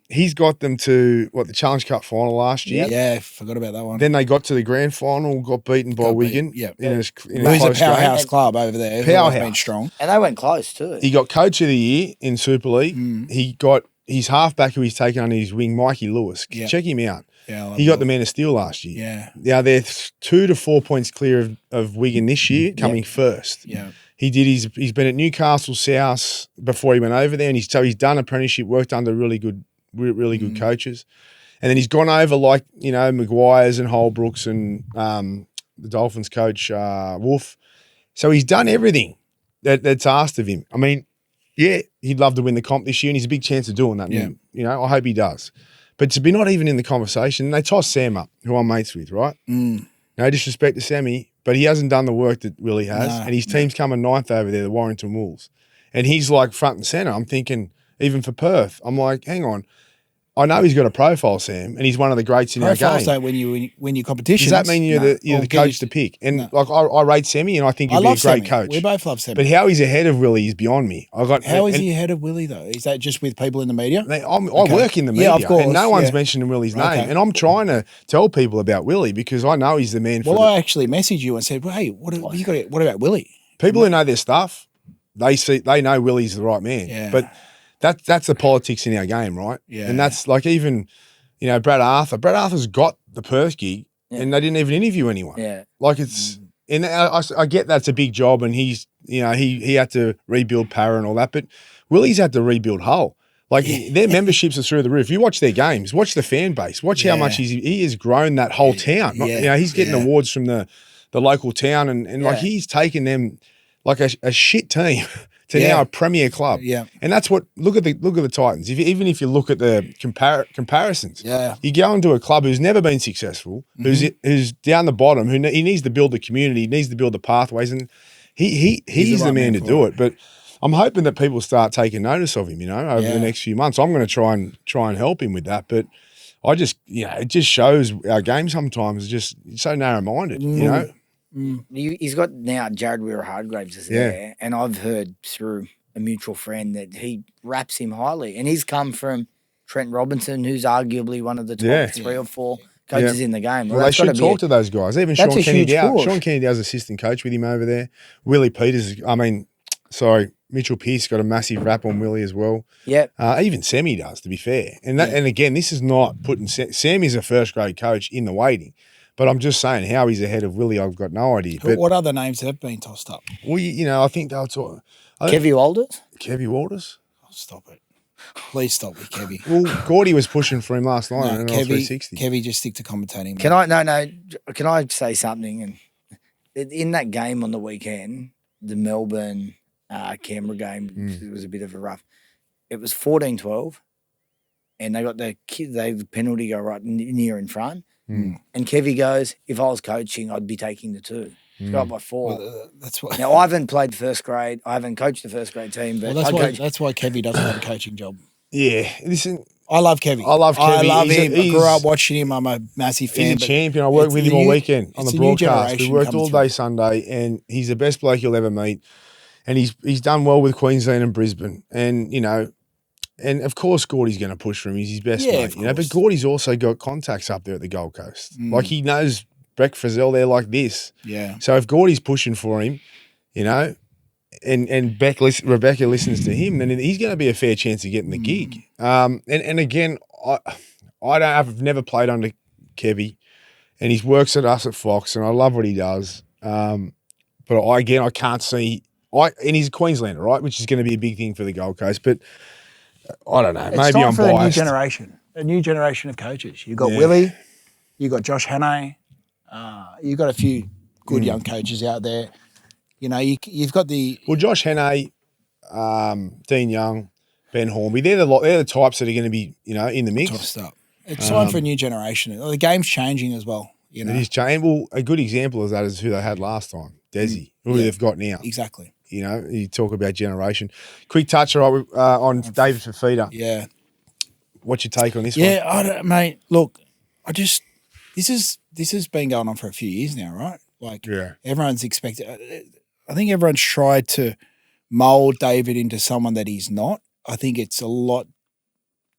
Speaker 1: He's got them to the Challenge Cup final last year.
Speaker 2: Yeah, forgot about that one.
Speaker 1: Then they got to the grand final, got beaten by Wigan.
Speaker 2: Who's a powerhouse club over there.
Speaker 1: Powerhouse.
Speaker 2: Been strong.
Speaker 3: And they went close too.
Speaker 1: He got Coach of the Year in Super League. He got his halfback who he's taken under his wing, Mikey Lewis. Check him out.
Speaker 2: Yeah,
Speaker 1: he got the Man of Steel last year.
Speaker 2: Yeah.
Speaker 1: Now they're 2 to 4 points clear of Wigan this year, coming first.
Speaker 2: Yeah.
Speaker 1: He's been at Newcastle South before he went over there, and he's done apprenticeship, worked under really good coaches, and then he's gone over like, you know, Maguire's and Holbrooks and the Dolphins coach Wolf. So he's done everything that's asked of him. I mean, yeah, he'd love to win the comp this year, and he's a big chance of doing that.
Speaker 2: Yeah.
Speaker 1: You know, I hope he does. But to be not even in the conversation, they toss Sam up, who I'm mates with, right? No disrespect to Sammy, but he hasn't done the work that Willie has, and his team's coming 9th over there, the Warrington Wolves. And he's like front and centre. I'm thinking, even for Perth, I'm like, hang on. I know he's got a profile, Sam, and he's one of the greats in our
Speaker 2: Profiles
Speaker 1: game.
Speaker 2: don't win your competitions.
Speaker 1: Does that mean you're the coach to pick? And I rate Semi, and I think he'd be a great coach.
Speaker 2: We both love Semi.
Speaker 1: But how he's ahead of Willie is beyond me.
Speaker 2: How is he ahead of Willie though? Is that just with people in the media?
Speaker 1: I work in the media,
Speaker 2: of course,
Speaker 1: and no one's mentioning Willie's name. And I'm trying to tell people about Willie because I know he's the man.
Speaker 2: I actually messaged you and said, "Well, hey, what about Willie?"
Speaker 1: People who know their stuff, they know Willie's the right man.
Speaker 2: Yeah.
Speaker 1: But that's the politics in our game, right?
Speaker 2: Yeah.
Speaker 1: And that's like even. Brad Arthur. Brad Arthur's got the Perth gig, and they didn't even interview anyone.
Speaker 3: Yeah,
Speaker 1: like it's. And I get that's a big job, and he's he had to rebuild Para and all that, but Willie's had to rebuild Hull. Like their memberships are through the roof. You watch their games, watch the fan base, watch how much he has grown that whole town. He's getting awards from the local town, and like he's taken them like a shit team. To now a premier club, and that's what look at the Titans. Even if you look at the comparisons, you go into a club who's never been successful, who's down the bottom, he needs to build the community, he needs to build the pathways, and he's the man to do it. But I'm hoping that people start taking notice of him, over the next few months. I'm going to try and help him with that, but I just it just shows our game sometimes is just so narrow minded,
Speaker 3: He's got now Jared Weir-Hargraves is there, and I've heard through a mutual friend that he raps him highly, and he's come from Trent Robinson, who's arguably one of the top 3 or 4 coaches in the game.
Speaker 1: Well, they should talk to those guys. Even Sean Kennedy-Dow's assistant coach with him over there. Willie Peters, Mitchell Pearce got a massive rap on Willie as well.
Speaker 3: Yeah.
Speaker 1: Even Sammy does, to be fair. And again, this is not putting Sammy's a first grade coach in the waiting. But I'm just saying how he's ahead of Willie, I've got no idea. But
Speaker 2: what other names have been tossed up?
Speaker 1: Well, I think they'll talk.
Speaker 3: Kevy Walters?
Speaker 1: Kevy Walters?
Speaker 2: Oh, stop it. Please stop with Kevy.
Speaker 1: Well, Gordy was pushing for him last night on 360.
Speaker 2: Kevy, just stick to commentating.
Speaker 3: Can I say something? And in that game on the weekend, the Melbourne Canberra game, it was a bit of a rough. It was 14-12, and they got the penalty go right near in front. And Kevy goes, if I was coaching, I'd be taking the 2. Go up by 4.
Speaker 2: Well, that's why.
Speaker 3: Now, I haven't played first grade. I haven't coached the first grade team. But
Speaker 2: that's why Kevy doesn't have a coaching job.
Speaker 1: Yeah. Listen,
Speaker 2: I love Kevy.
Speaker 1: I love
Speaker 2: him. I grew up watching him. I'm a massive fan.
Speaker 1: He's a champion. I worked with him all weekend on the broadcast. We worked all day Sunday, and he's the best bloke you'll ever meet. And he's done well with Queensland and Brisbane. And, and of course, Gordy's going to push for him. He's his best mate, But Gordy's also got contacts up there at the Gold Coast. Like he knows Breck Frizzell there like this.
Speaker 2: Yeah.
Speaker 1: So if Gordy's pushing for him, and Rebecca listens to him, then he's going to be a fair chance of getting the gig. And again, I've never played under Kevy, and he works at us at Fox, and I love what he does. But I can't see. And he's a Queenslander, right? Which is going to be a big thing for the Gold Coast, but. I don't know. Maybe I'm biased.
Speaker 2: A new generation of coaches. You've got Willie, you've got Josh Hannay, you've got a few good young coaches out there. You've got the
Speaker 1: Josh Hannay, Dean Young, Ben Hornby. They're the types that are going to be in the mix.
Speaker 2: Tossed up. It's time for a new generation. The game's changing as well. It
Speaker 1: is changing. Well, a good example of that is who they had last time, Desi, who they've got now.
Speaker 2: Exactly.
Speaker 1: You talk about generation. Quick touch on David Fifita.
Speaker 2: Yeah.
Speaker 1: What's your take on this one?
Speaker 2: Yeah, mate, look, this has been going on for a few years now, right? Everyone's expected. I think everyone's tried to mould David into someone that he's not. I think it's a lot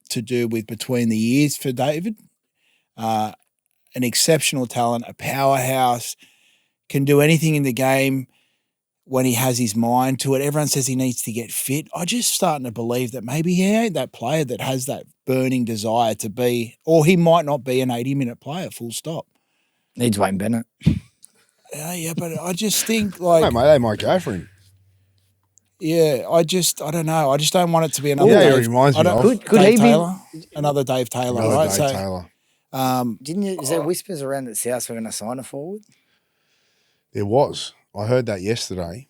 Speaker 2: to do with between the years for David. An exceptional talent, a powerhouse, can do anything in the game. When he has his mind to it, everyone says he needs to get fit. I'm just starting to believe that maybe he ain't that player that has that burning desire to be, or he might not be an 80-minute player, full stop.
Speaker 3: Needs Wayne Bennett.
Speaker 2: Yeah, but I just think
Speaker 1: they might go for him.
Speaker 2: Yeah, I don't know. I just don't want it to be another
Speaker 1: Dave. He reminds me of.
Speaker 3: Could he
Speaker 2: Taylor? Another Dave Taylor, right?
Speaker 1: Dave Taylor.
Speaker 3: Is there whispers around that South were going to sign a forward?
Speaker 1: There was. I heard that yesterday.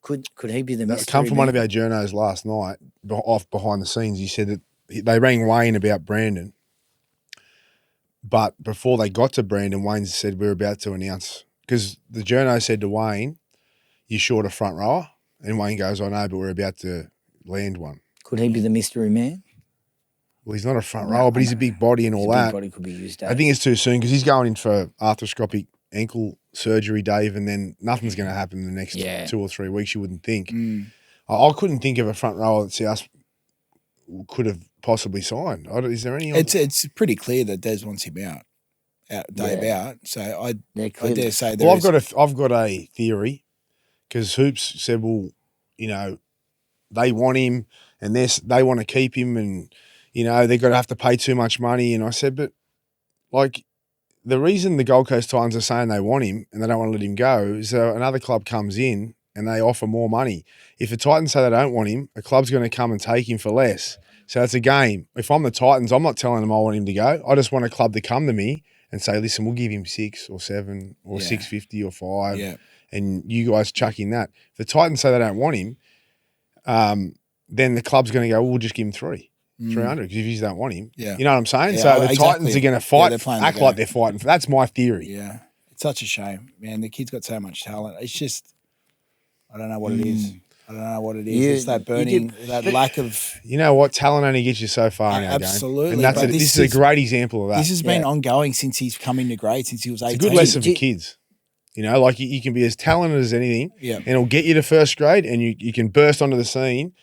Speaker 3: Could he be the mystery?
Speaker 1: Come from one of our journos last night, off behind the scenes. He said that they rang Wayne about Brandon, but before they got to Brandon, Wayne said we're about to announce, because the journo said to Wayne, "You're short a front rower," and Wayne goes, "I know, but we're about to land one."
Speaker 3: Could he be the mystery man?
Speaker 1: Well, he's not a front rower, but he's a big body and all
Speaker 3: His big
Speaker 1: that.
Speaker 3: body could be used.
Speaker 1: I think it's too soon because he's going in for arthroscopic ankle surgery, Dave, and then nothing's going to happen in the next 2 or 3 weeks, you wouldn't think. I couldn't think of a front rower that South could have possibly signed. Is there any?
Speaker 2: It's pretty clear that Des wants him out. Dave out. So I dare say there
Speaker 1: I've got a theory because Hoops said, well, you know, they want him and they want to keep him and, you know, they're going to have to pay too much money. And I said, but like the reason the Gold Coast Titans are saying they want him and they don't want to let him go is another club comes in and they offer more money. If the Titans say they don't want him, a club's going to come and take him for less. So it's a game. If I'm the Titans, I'm not telling them I want him to go. I just want a club to come to me and say, listen, we'll give him 6 or 7 or 650 or 5, and you guys chuck in that. If the Titans say they don't want him, then the club's going to go, well, we'll just give him 300 because if you don't want him. Yeah. You know what I'm saying? So the Titans are going to fight, act like they're fighting. That's my theory.
Speaker 2: Yeah. It's such a shame. Man, the kid's got so much talent. It's just, I don't know what it is. I don't know what it is. It's that burning, that lack of...
Speaker 1: You know what? Talent only gets you so far in our game.
Speaker 2: Absolutely.
Speaker 1: And this is a great example of that.
Speaker 2: This has been ongoing since he's come into grade, since he was 18.
Speaker 1: It's a good lesson for kids. You know, like you can be as talented as anything and it'll get you to first grade and you can burst onto the scene,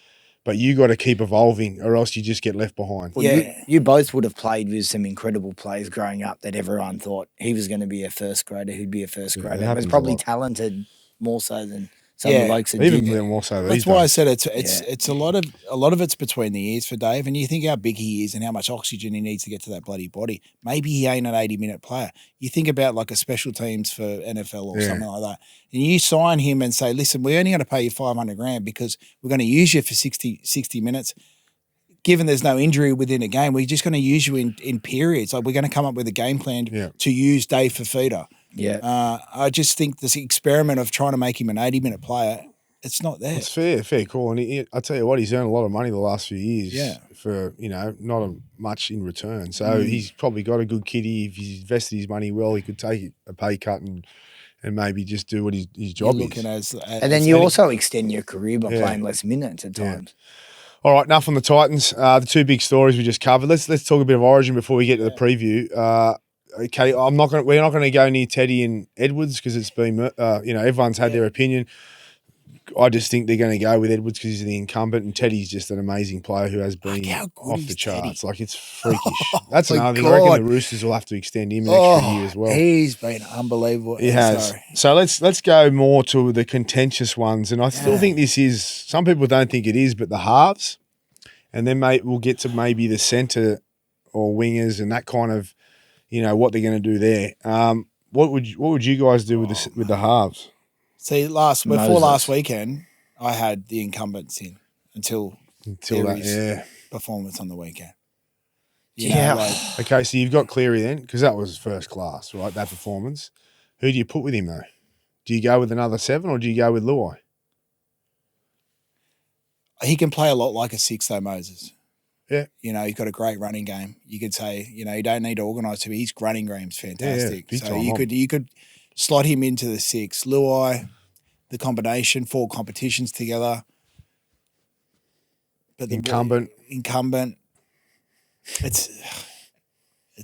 Speaker 1: but you got to keep evolving or else you just get left behind.
Speaker 3: Well, you both would have played with some incredible players growing up that everyone thought he was going to be a first grader, who'd be a first grader. He was probably talented more so than... Some of the blokes that
Speaker 1: even more so.
Speaker 2: That's why I said it's a lot of it's between the ears for Dave, and you think how big he is and how much oxygen he needs to get to that bloody body. Maybe he ain't an 80-minute player. You think about like a special teams for NFL or something like that, and you sign him and say, listen, we're only going to pay you $500,000 because we're going to use you for 60 minutes. Given there's no injury within a game, we're just going to use you in periods. Like we're going to come up with a game plan to use Dave Fifita.
Speaker 3: Yeah.
Speaker 2: I just think this experiment of trying to make him an 80-minute player, it's not there.
Speaker 1: It's fair call. And I tell you what, he's earned a lot of money the last few years for, you know, not much in return. So he's probably got a good kitty. If he's invested his money well, he could take a pay cut and maybe just do what his job is.
Speaker 3: And then you also extend your career by playing less minutes at times.
Speaker 1: All right, enough on the Titans. The 2 big stories we just covered. Let's talk a bit of Origin before we get to the preview. Okay, we're not going to go near Teddy and Edwards because it's been, you know, everyone's had their opinion. I just think they're going to go with Edwards because he's the incumbent, and Teddy's just an amazing player who has been off the charts. Teddy. Like, it's freakish. That's another thing. I reckon the Roosters will have to extend him an extra year as well.
Speaker 2: He's been unbelievable.
Speaker 1: He has. So let's go more to the contentious ones, and I still think this is. Some people don't think it is, but the halves, and then we'll get to maybe the centre or wingers and that kind of. You know what they're going to do there. What would you guys do with the halves?
Speaker 2: See, before last weekend, I had the incumbents in until that performance on the weekend.
Speaker 1: Okay, so you've got Cleary then because that was first class, right? That performance. Who do you put with him though? Do you go with another 7 or do you go with Luai?
Speaker 2: He can play a lot like a 6 though, Moses.
Speaker 1: Yeah.
Speaker 2: You know, he's got a great running game. You could say, you know, you don't need to organise him. His running game's fantastic. So you could slot him into the 6. Luai, the combination, 4 competitions together. But the
Speaker 1: incumbent.
Speaker 2: It's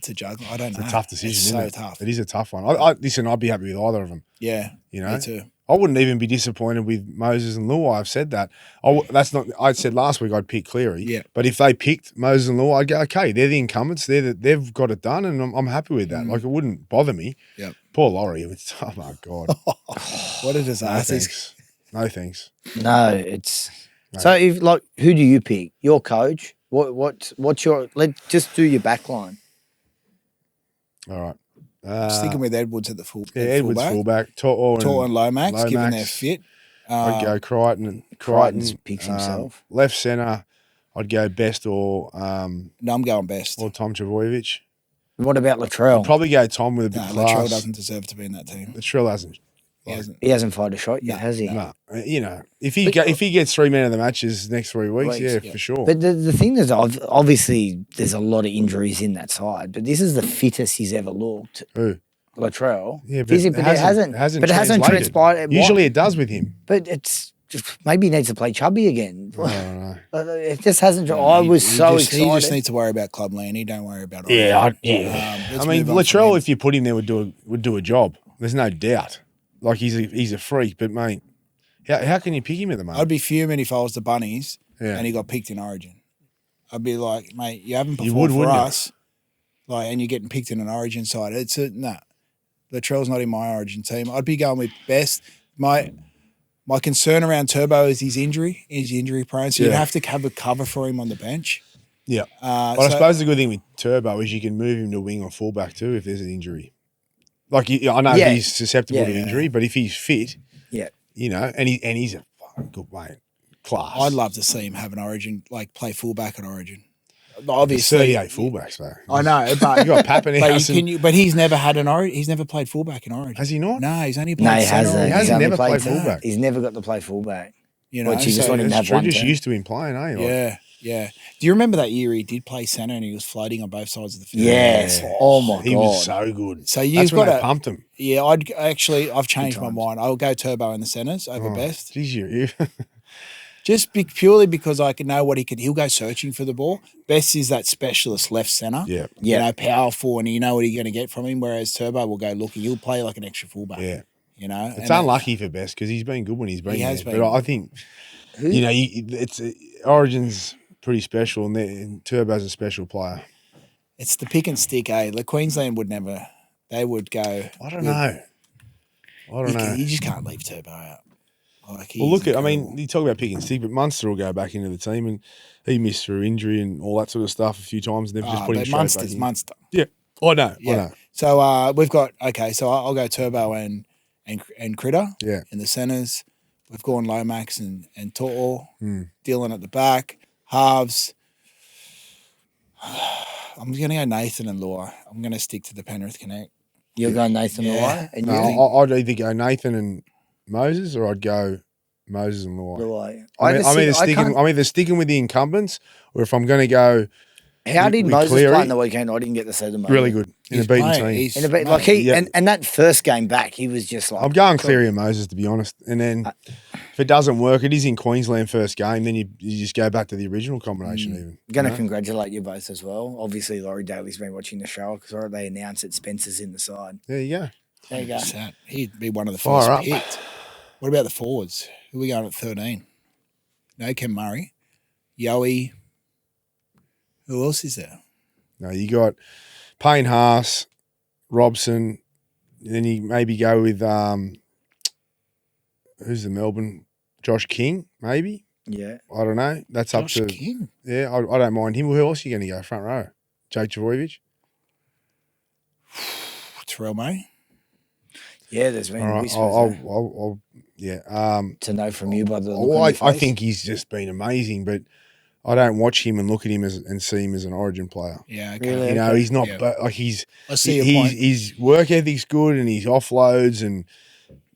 Speaker 2: a juggle. I don't know.
Speaker 1: It's a tough decision, isn't it?
Speaker 2: It's so tough.
Speaker 1: It is a tough one. Listen, I'd be happy with either of them.
Speaker 2: Yeah.
Speaker 1: You know?
Speaker 2: Me too.
Speaker 1: I wouldn't even be disappointed with Moses and Luai. I've said that. I said last week I'd pick Cleary.
Speaker 2: Yeah.
Speaker 1: But if they picked Moses and Luai, I'd go, okay, they're the incumbents. They've got it done, and I'm happy with that. Like, it wouldn't bother me.
Speaker 2: Yeah.
Speaker 1: Poor Laurie. Oh, my God.
Speaker 2: What a disaster.
Speaker 1: No thanks.
Speaker 3: No, it's... No. So, who do you pick? Your coach? What's your... Just do your back line.
Speaker 1: All right.
Speaker 2: Sticking with Edwards at the fullback.
Speaker 1: Edwards fullback. To'o and
Speaker 2: Lomax, given they're fit.
Speaker 1: I'd go Crichton.
Speaker 3: Picks himself.
Speaker 1: Left centre, I'd go Best or...
Speaker 2: no, I'm going Best.
Speaker 1: Or Tom Trbojevic.
Speaker 3: What about Latrell?
Speaker 1: I'd probably go Tom with a bit of class.
Speaker 2: Latrell doesn't deserve to be in that team.
Speaker 1: Latrell hasn't.
Speaker 3: He hasn't fired a shot yet, has he?
Speaker 1: No. You know, if he gets 3 men of the matches next 3 weeks, for sure.
Speaker 3: But the thing is, obviously, there's a lot of injuries in that side, but this is the fittest he's ever looked.
Speaker 1: Who?
Speaker 3: Latrell.
Speaker 1: Yeah, but it hasn't transpired.
Speaker 3: Usually
Speaker 1: it does with him.
Speaker 3: But it's just maybe he needs to play chubby again.
Speaker 1: I don't know.
Speaker 3: It just hasn't. I was so excited.
Speaker 2: He just needs to worry about Clubland. He don't worry about.
Speaker 1: Yeah.
Speaker 2: I
Speaker 1: mean, Latrell, if you put him there, would do a job. There's no doubt. Like he's a freak, but mate, how can you pick him at the moment?
Speaker 2: I'd be fuming if I was the Bunnies and he got picked in Origin. I'd be like, mate, you haven't performed for us, like, and you're getting picked in an Origin side. It's Latrell's not in my Origin team. I'd be going with Best. My concern around Turbo is his injury. He's injury prone, so you'd have to have a cover for him on the bench.
Speaker 1: Yeah. But I suppose the good thing with Turbo is you can move him to wing or fullback too if there's an injury. Like I know he's susceptible to injury, but if he's fit, you know, and he's a fucking good mate, class.
Speaker 2: I'd love to see him have an Origin, like play fullback at Origin. Obviously,
Speaker 1: 38 fullbacks though.
Speaker 2: I know, but
Speaker 1: you got Pappenhouse.
Speaker 2: But he's never had an Origin. He's never played fullback in Origin.
Speaker 1: Has he not?
Speaker 2: No, he's only played.
Speaker 3: No, he hasn't.
Speaker 1: He hasn't never played fullback.
Speaker 3: He's never got to play fullback.
Speaker 2: You know,
Speaker 3: which you just want him to have one.
Speaker 1: Just used to him playing, eh?
Speaker 2: Yeah. Do you remember that year he did play centre and he was floating on both sides of the field?
Speaker 3: Yes. Oh my god,
Speaker 1: he was so good.
Speaker 2: So you've got to
Speaker 1: pumped him.
Speaker 2: Yeah, I've changed my mind. I'll go Turbo in the centres over Best.
Speaker 1: Geez, you.
Speaker 2: Just purely because I can know what he can. He'll go searching for the ball. Best is that specialist left centre.
Speaker 1: Yeah.
Speaker 2: You know, powerful, and you know what you're going to get from him. Whereas Turbo will go looking. He'll play like an extra fullback.
Speaker 1: Yeah.
Speaker 2: You know,
Speaker 1: it's unlucky for Best because he's been good when he's been there. But I think, it's Origin's pretty special, and Turbo's a special player.
Speaker 2: It's the pick and stick, eh? The Queensland would never. They would go.
Speaker 1: I don't know.
Speaker 2: You just can't leave Turbo out. Like
Speaker 1: look at. I mean, you talk about pick and stick, but Munster will go back into the team, and he missed through injury and all that sort of stuff a few times, and they've just put him straight back in.
Speaker 2: Munster.
Speaker 1: Yeah, I know.
Speaker 2: So we've got So I'll go Turbo and Critter.
Speaker 1: Yeah.
Speaker 2: In the centres, we've gone Lomax and To'o. Dylan at the back. Halves. I'm going to go Nathan and Luai. I'm going to stick to the Penrith Connect.
Speaker 3: You're going Nathan and Luai? And
Speaker 1: I'd either go Nathan and Moses, or I'd go Moses and Luai. I'm either sticking with the incumbents, or if I'm going to go.
Speaker 3: How did Moses play on the weekend? I didn't get to see them.
Speaker 1: Really good in a beaten team.
Speaker 3: And that first game back, he was just like.
Speaker 1: I'm going Cleary and Moses, to be honest. And then if it doesn't work, it is in Queensland first game. Then you just go back to the original combination. Even
Speaker 3: I'm going to congratulate you both as well. Obviously, Laurie Daly's been watching the show because they announced that Spencer's in the side.
Speaker 1: There you go.
Speaker 3: There you go.
Speaker 2: He'd be one of the first picked. What about the forwards? Who are we going at 13? No, Ken Murray, Yowie. Who else is there?
Speaker 1: No, you got Payne Haas, Robson. Then you maybe go with who's the Melbourne? Josh King, maybe.
Speaker 3: Yeah,
Speaker 1: I don't know. That's
Speaker 2: Josh
Speaker 1: up to
Speaker 2: King.
Speaker 1: Yeah, I don't mind him. Who else are you going to go front row? Jake Trbojevic?
Speaker 2: Terrell May.
Speaker 3: Yeah, there's been.
Speaker 1: I'll
Speaker 3: to know from you by the look
Speaker 1: I think he's just been amazing, but I don't watch him and look at him and see him as an Origin player.
Speaker 2: Yeah, okay.
Speaker 3: Really?
Speaker 1: You know, he's not, but like
Speaker 2: I see your point.
Speaker 1: His work ethic's good and his offloads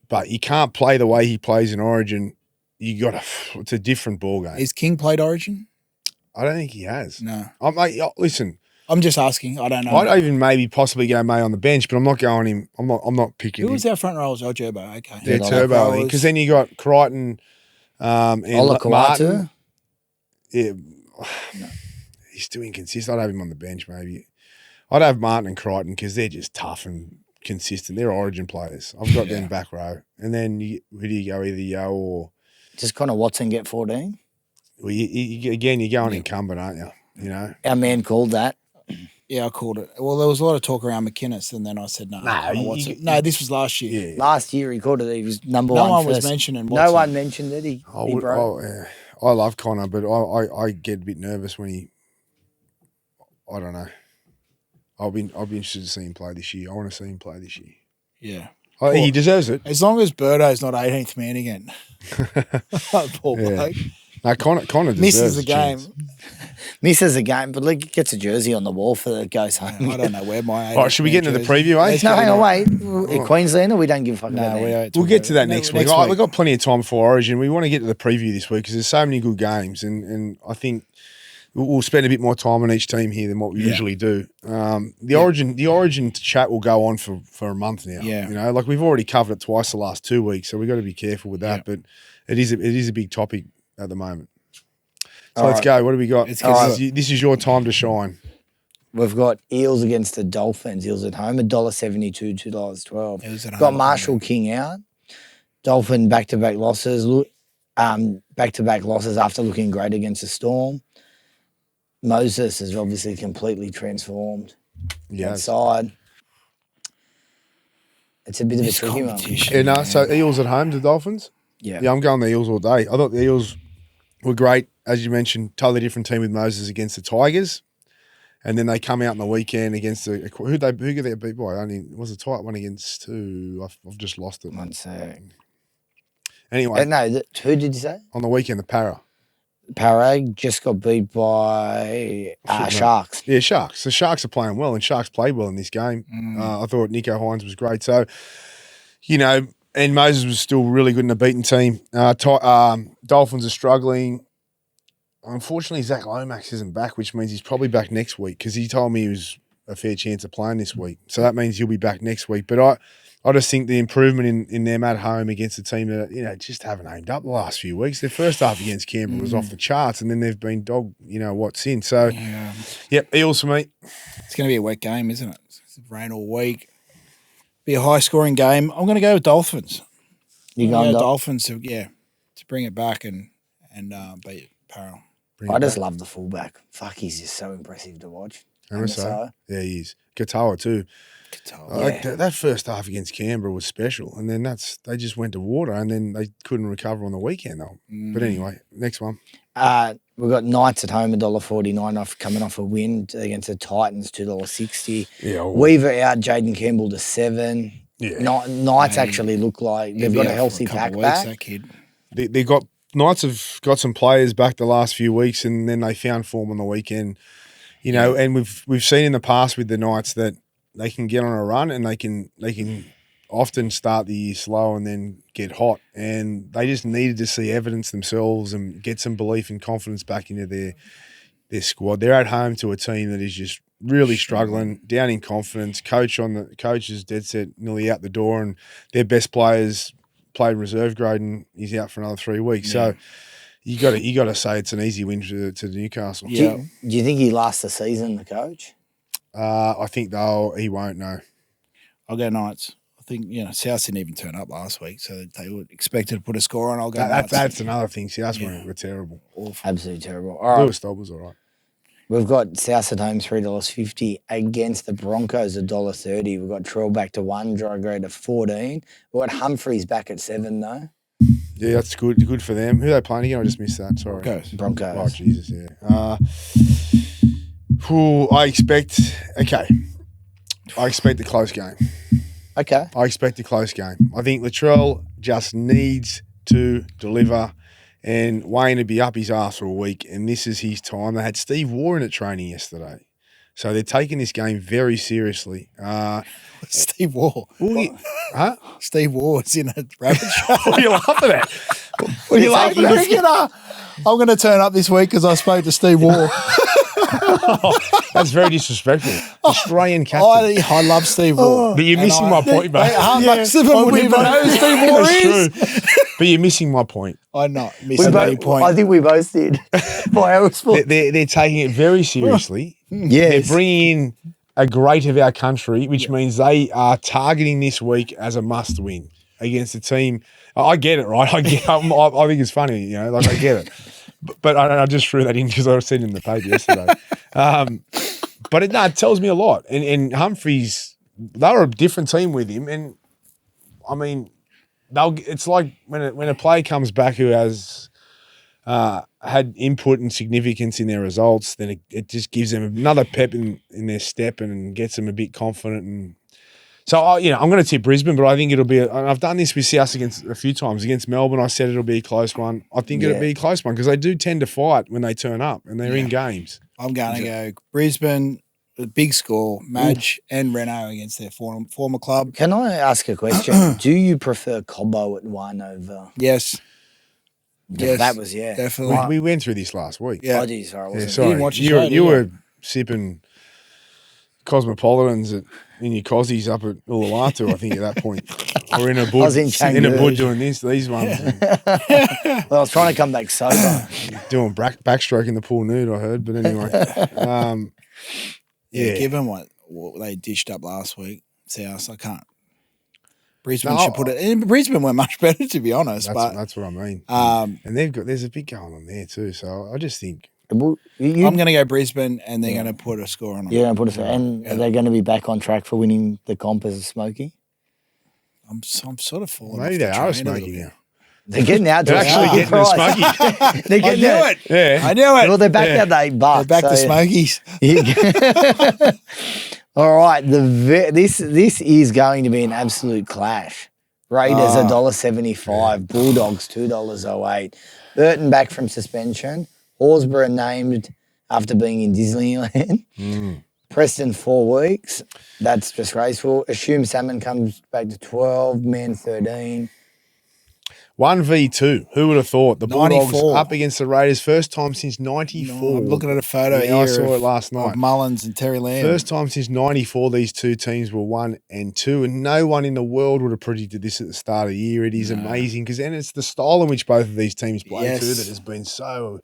Speaker 1: but you can't play the way he plays in Origin. It's a different ball game.
Speaker 2: Is King played Origin?
Speaker 1: I don't think he has.
Speaker 2: No.
Speaker 1: Listen.
Speaker 2: I'm just asking. I don't know.
Speaker 1: I'd even maybe possibly go May on the bench, but I'm not going him. I'm not picking him.
Speaker 2: Who was our front rows? Oh, Turbo. Okay.
Speaker 1: Yeah, Turbo. Because then you got Crichton and Martin. Yeah. He's too inconsistent. I'd have him on the bench maybe. I'd have Martin and Crichton because they're just tough and consistent. They're Origin players. I've got them back row. And then who do you go, either Yo or...
Speaker 3: Does Connor Watson get 14?
Speaker 1: Well, you're going incumbent, aren't you? You know?
Speaker 3: Our man called that.
Speaker 2: Yeah, I called it. Well, there was a lot of talk around McInnes, and then I said no. No, this was last year.
Speaker 3: Yeah. Last year he called it. He was number one.
Speaker 2: No one was mentioning Watson.
Speaker 3: No one mentioned it. He broke.
Speaker 1: I love Connor, but I get a bit nervous when he. I don't know. I'll be interested to see him play this year. I want to see him play this year.
Speaker 2: Yeah.
Speaker 1: He deserves it.
Speaker 2: As long as Birdo's not 18th man again. Poor bloke.
Speaker 1: No, Connor deserves
Speaker 2: misses a game.
Speaker 3: Misses a game, but like gets a jersey on the wall for the goes home.
Speaker 2: I don't know where my.
Speaker 1: All right, should we get into the preview?
Speaker 3: No, hang on, wait. In Queensland, or we don't give a fuck about that.
Speaker 1: We'll get to that next week. We've got plenty of time before Origin. We want to get to the preview this week because there's so many good games, and I think we'll spend a bit more time on each team here than what we usually do. The Origin chat will go on for a month now.
Speaker 2: Yeah.
Speaker 1: You know, like we've already covered it twice the last 2 weeks, so we've got to be careful with that. But it is a big topic at the moment. So
Speaker 3: All
Speaker 1: let's
Speaker 3: right.
Speaker 1: go. What do we got?
Speaker 2: It's
Speaker 1: This is your time to shine.
Speaker 3: We've got Eels against the Dolphins. Eels at home, $1.72, $2.12.
Speaker 2: Eels at
Speaker 3: Got
Speaker 2: home,
Speaker 3: Marshall King out. Dolphin back-to-back losses. Back-to-back losses after looking great against the Storm. Moses is obviously completely transformed.
Speaker 1: Yeah.
Speaker 3: Outside. It's a bit of a
Speaker 2: It's
Speaker 3: tricky one.
Speaker 2: competition.
Speaker 1: Yeah, no, so Eels at home to Dolphins?
Speaker 3: Yeah.
Speaker 1: Yeah, I'm going the Eels all day. I thought the Eels were great, as you mentioned, totally different team with Moses against the Tigers. And then they come out on the weekend against who did they beat by? It was a tight one against who? I've just lost it.
Speaker 3: One sec.
Speaker 1: Anyway,
Speaker 3: Who did you say?
Speaker 1: on the weekend, the Para.
Speaker 3: Parag just got beat by Sharks.
Speaker 1: Yeah, Sharks. The Sharks are playing well, and Sharks played well in this game. I thought Nico Hines was great. So, and Moses was still really good in a beaten team. Dolphins are struggling. Unfortunately, Zach Lomax isn't back, which means he's probably back next week because he told me he was a fair chance of playing this week. So that means he'll be back next week. But I just think the improvement in them at home against a team that, just haven't aimed up the last few weeks. Their first half against Canberra was off the charts, and then they've been since. So, yep, Eels for me.
Speaker 2: It's going to be a wet game, isn't it? It's rain all week. Be a high-scoring game. I'm going to go with Dolphins.
Speaker 3: You going
Speaker 2: Dolphins? To bring it back and beat Parral.
Speaker 3: I just love the fullback. Fuck, he's just so impressive to watch.
Speaker 1: MSO. Yeah, he is. Katoa too. That first half against Canberra was special, and then they just went to water, and then they couldn't recover on the weekend though. But anyway, next one.
Speaker 3: We've got Knights at home, $1.49 coming off a win against the Titans, $2.60.
Speaker 1: Yeah,
Speaker 3: Weaver out, Jaden Campbell to $7.
Speaker 1: Yeah.
Speaker 3: Knights actually look like they've got a healthy pack back.
Speaker 2: That kid.
Speaker 1: They got Knights have got some players back the last few weeks, and then they found form on the weekend. And we've seen in the past with the Knights that they can get on a run, and they can often start the year slow and then get hot. And they just needed to see evidence themselves and get some belief and confidence back into their squad. They're at home to a team that is just really struggling, down in confidence. Coach is dead set, nearly out the door, and their best players played reserve grade, and he's out for another 3 weeks. Yeah. So you got to say it's an easy win to Newcastle.
Speaker 3: Yeah. Do you think he lasts the season, the coach?
Speaker 1: I think he won't. No.
Speaker 2: I'll go Knights. I think South didn't even turn up last week, so they would expect to put a score on. I'll go Knights.
Speaker 1: That's another thing. South were terrible.
Speaker 3: Awful. Absolutely terrible. All right.
Speaker 1: Lewis Dobb was all right.
Speaker 3: We've got South at home, $3.50 against the Broncos, $1.30. We've got Latrell back to 1, Dry Grade to 14. We've got Humphreys back at 7, though.
Speaker 1: Yeah, that's good. Good for them. Who are they playing again? I just missed that. Sorry.
Speaker 3: Broncos.
Speaker 1: Oh, Jesus, yeah. I expect a close game.
Speaker 3: Okay.
Speaker 1: I expect a close game. I think Latrell just needs to deliver, and Wayne would be up his arse for a week, and this is his time. They had Steve Waugh in at training yesterday, so they're taking this game very seriously.
Speaker 2: Steve Waugh.
Speaker 1: Huh?
Speaker 2: Steve Waugh is in a rabbit show.
Speaker 1: What are you laughing at? What are you laughing at?
Speaker 2: I'm going to turn up this week because I spoke to Steve Waugh.
Speaker 1: That's very disrespectful. Australian captain.
Speaker 2: I love Steve Waugh.
Speaker 1: But you're missing my point, mate.
Speaker 2: Steve Waugh is.
Speaker 1: But you're missing my point.
Speaker 2: I'm not missing any point.
Speaker 3: I think we both did.
Speaker 1: They're taking it very seriously.
Speaker 3: Yes.
Speaker 1: They're bringing in a great of our country, which means they are targeting this week as a must-win against a team. I get it, right? I think it's funny, I get it. But I just threw that in because I said it in the paper yesterday. But it tells me a lot. And Humphreys, they were a different team with him. And, I mean, it's like when a player comes back who has had input and significance in their results, then it just gives them another pep in their step and gets them a bit confident. And so, I'm going to tip Brisbane, but I think it'll be I've done this with South a few times. Against Melbourne, I said it'll be a close one. I think it'll be a close one because they do tend to fight when they turn up and they're in games.
Speaker 2: I'm going to go Brisbane, a big score, Madge and Reno against their former club.
Speaker 3: Can I ask a question? Do you prefer Cobbo at 1 over?
Speaker 2: Yes.
Speaker 3: Yes, that was,
Speaker 2: definitely.
Speaker 1: We went through this last week.
Speaker 2: Yeah.
Speaker 3: Oh, geez, sorry, I wasn't.
Speaker 1: Sorry.
Speaker 2: You didn't watch the show,
Speaker 1: you were sipping Cosmopolitans in your Cossies up at Uluwatu, I think, at that point. Or in a
Speaker 3: I was
Speaker 1: boot,
Speaker 3: in
Speaker 1: in a boot
Speaker 3: Changu.
Speaker 1: doing these ones.
Speaker 3: Well, I was trying to come back sober.
Speaker 1: Doing backstroke in the pool nude, I heard. But anyway.
Speaker 2: Yeah,
Speaker 1: Yeah.
Speaker 2: given what they dished up last week, South, I can't. Brisbane
Speaker 1: No,
Speaker 2: should put it. And Brisbane were much better, to be honest.
Speaker 1: That's what I mean.
Speaker 2: And
Speaker 1: And there's a big going on there too. So I just think
Speaker 2: I'm going to go Brisbane, and they're going to put a score on them.
Speaker 3: Yeah, put us. And are they going to be back on track for winning the comp as a Smoky?
Speaker 2: I'm sort of falling.
Speaker 1: maybe
Speaker 2: off
Speaker 1: they
Speaker 2: the
Speaker 1: are
Speaker 2: train a little
Speaker 1: smoking
Speaker 2: bit.
Speaker 1: now.
Speaker 3: They're getting out to
Speaker 1: They're actually getting the smoky.
Speaker 3: They're
Speaker 2: I
Speaker 3: getting
Speaker 2: knew
Speaker 3: out.
Speaker 2: it.
Speaker 1: Yeah.
Speaker 2: I knew it.
Speaker 3: Well, they're back out to $8.
Speaker 2: They're back to
Speaker 3: so-
Speaker 2: Smokies.
Speaker 3: All right, this is going to be an absolute clash. Raiders $1.75, Bulldogs $2.08. Burton back from suspension. Horsburgh named after being in Disneyland. Preston 4 weeks. That's disgraceful. Assume Salmon comes back to 12. Man 13.
Speaker 1: 1v2. Who would have thought? The Bulldogs
Speaker 2: 94.
Speaker 1: up against the Raiders. First time since 94.
Speaker 2: I'm looking at a photo
Speaker 1: Yeah,
Speaker 2: here.
Speaker 1: I saw it last night.
Speaker 2: Of Mullins and Terry Lamb.
Speaker 1: First time since 94 these two teams were 1 and 2, and no one in the world would have predicted this at the start of the year. It is amazing because then it's the style in which both of these teams play
Speaker 2: Yes.
Speaker 1: too that has been so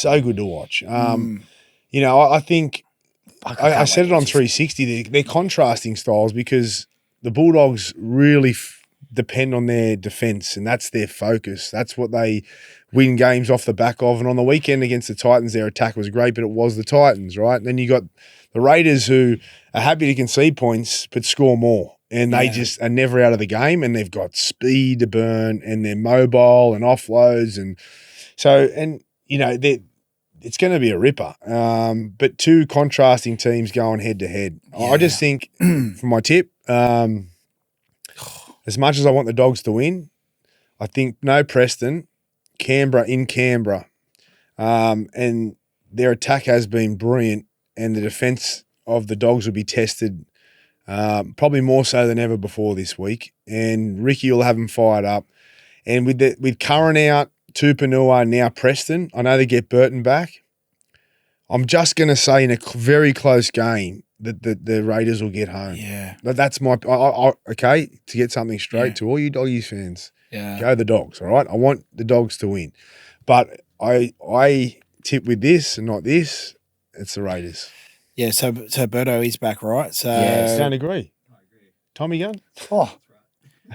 Speaker 1: good to watch. You know, I think I said it on 360. They're contrasting styles because the Bulldogs really depend on their defence, and that's their focus. That's what they win games off the back of. And on the weekend against the Titans, their attack was great, but it was the Titans, right? And then you got the Raiders who are happy to concede points but score more. And they just are never out of the game, and they've got speed to burn, and they're mobile and offloads. And so, and, you know, it's going to be a ripper. But two contrasting teams going head to head. I just think, for my tip, as much as I want the Dogs to win, I think no Preston, Canberra in Canberra. And their attack has been brilliant, and the defence of the Dogs will be tested probably more so than ever before this week. And Ricky will have them fired up. And with Curran out, Tupanua, now Preston, I know they get Burton back. I'm just going to say in a very close game that the Raiders will get home.
Speaker 2: Yeah.
Speaker 1: But that's my okay, to get something straight to all you Doggies fans.
Speaker 2: Yeah.
Speaker 1: Go the Dogs, all right? I want the Dogs to win. But I tip with this and not this, it's the Raiders.
Speaker 2: Yeah, so Berto is back, right? So,
Speaker 1: Don't agree. Tommy Gunn?
Speaker 3: Oh,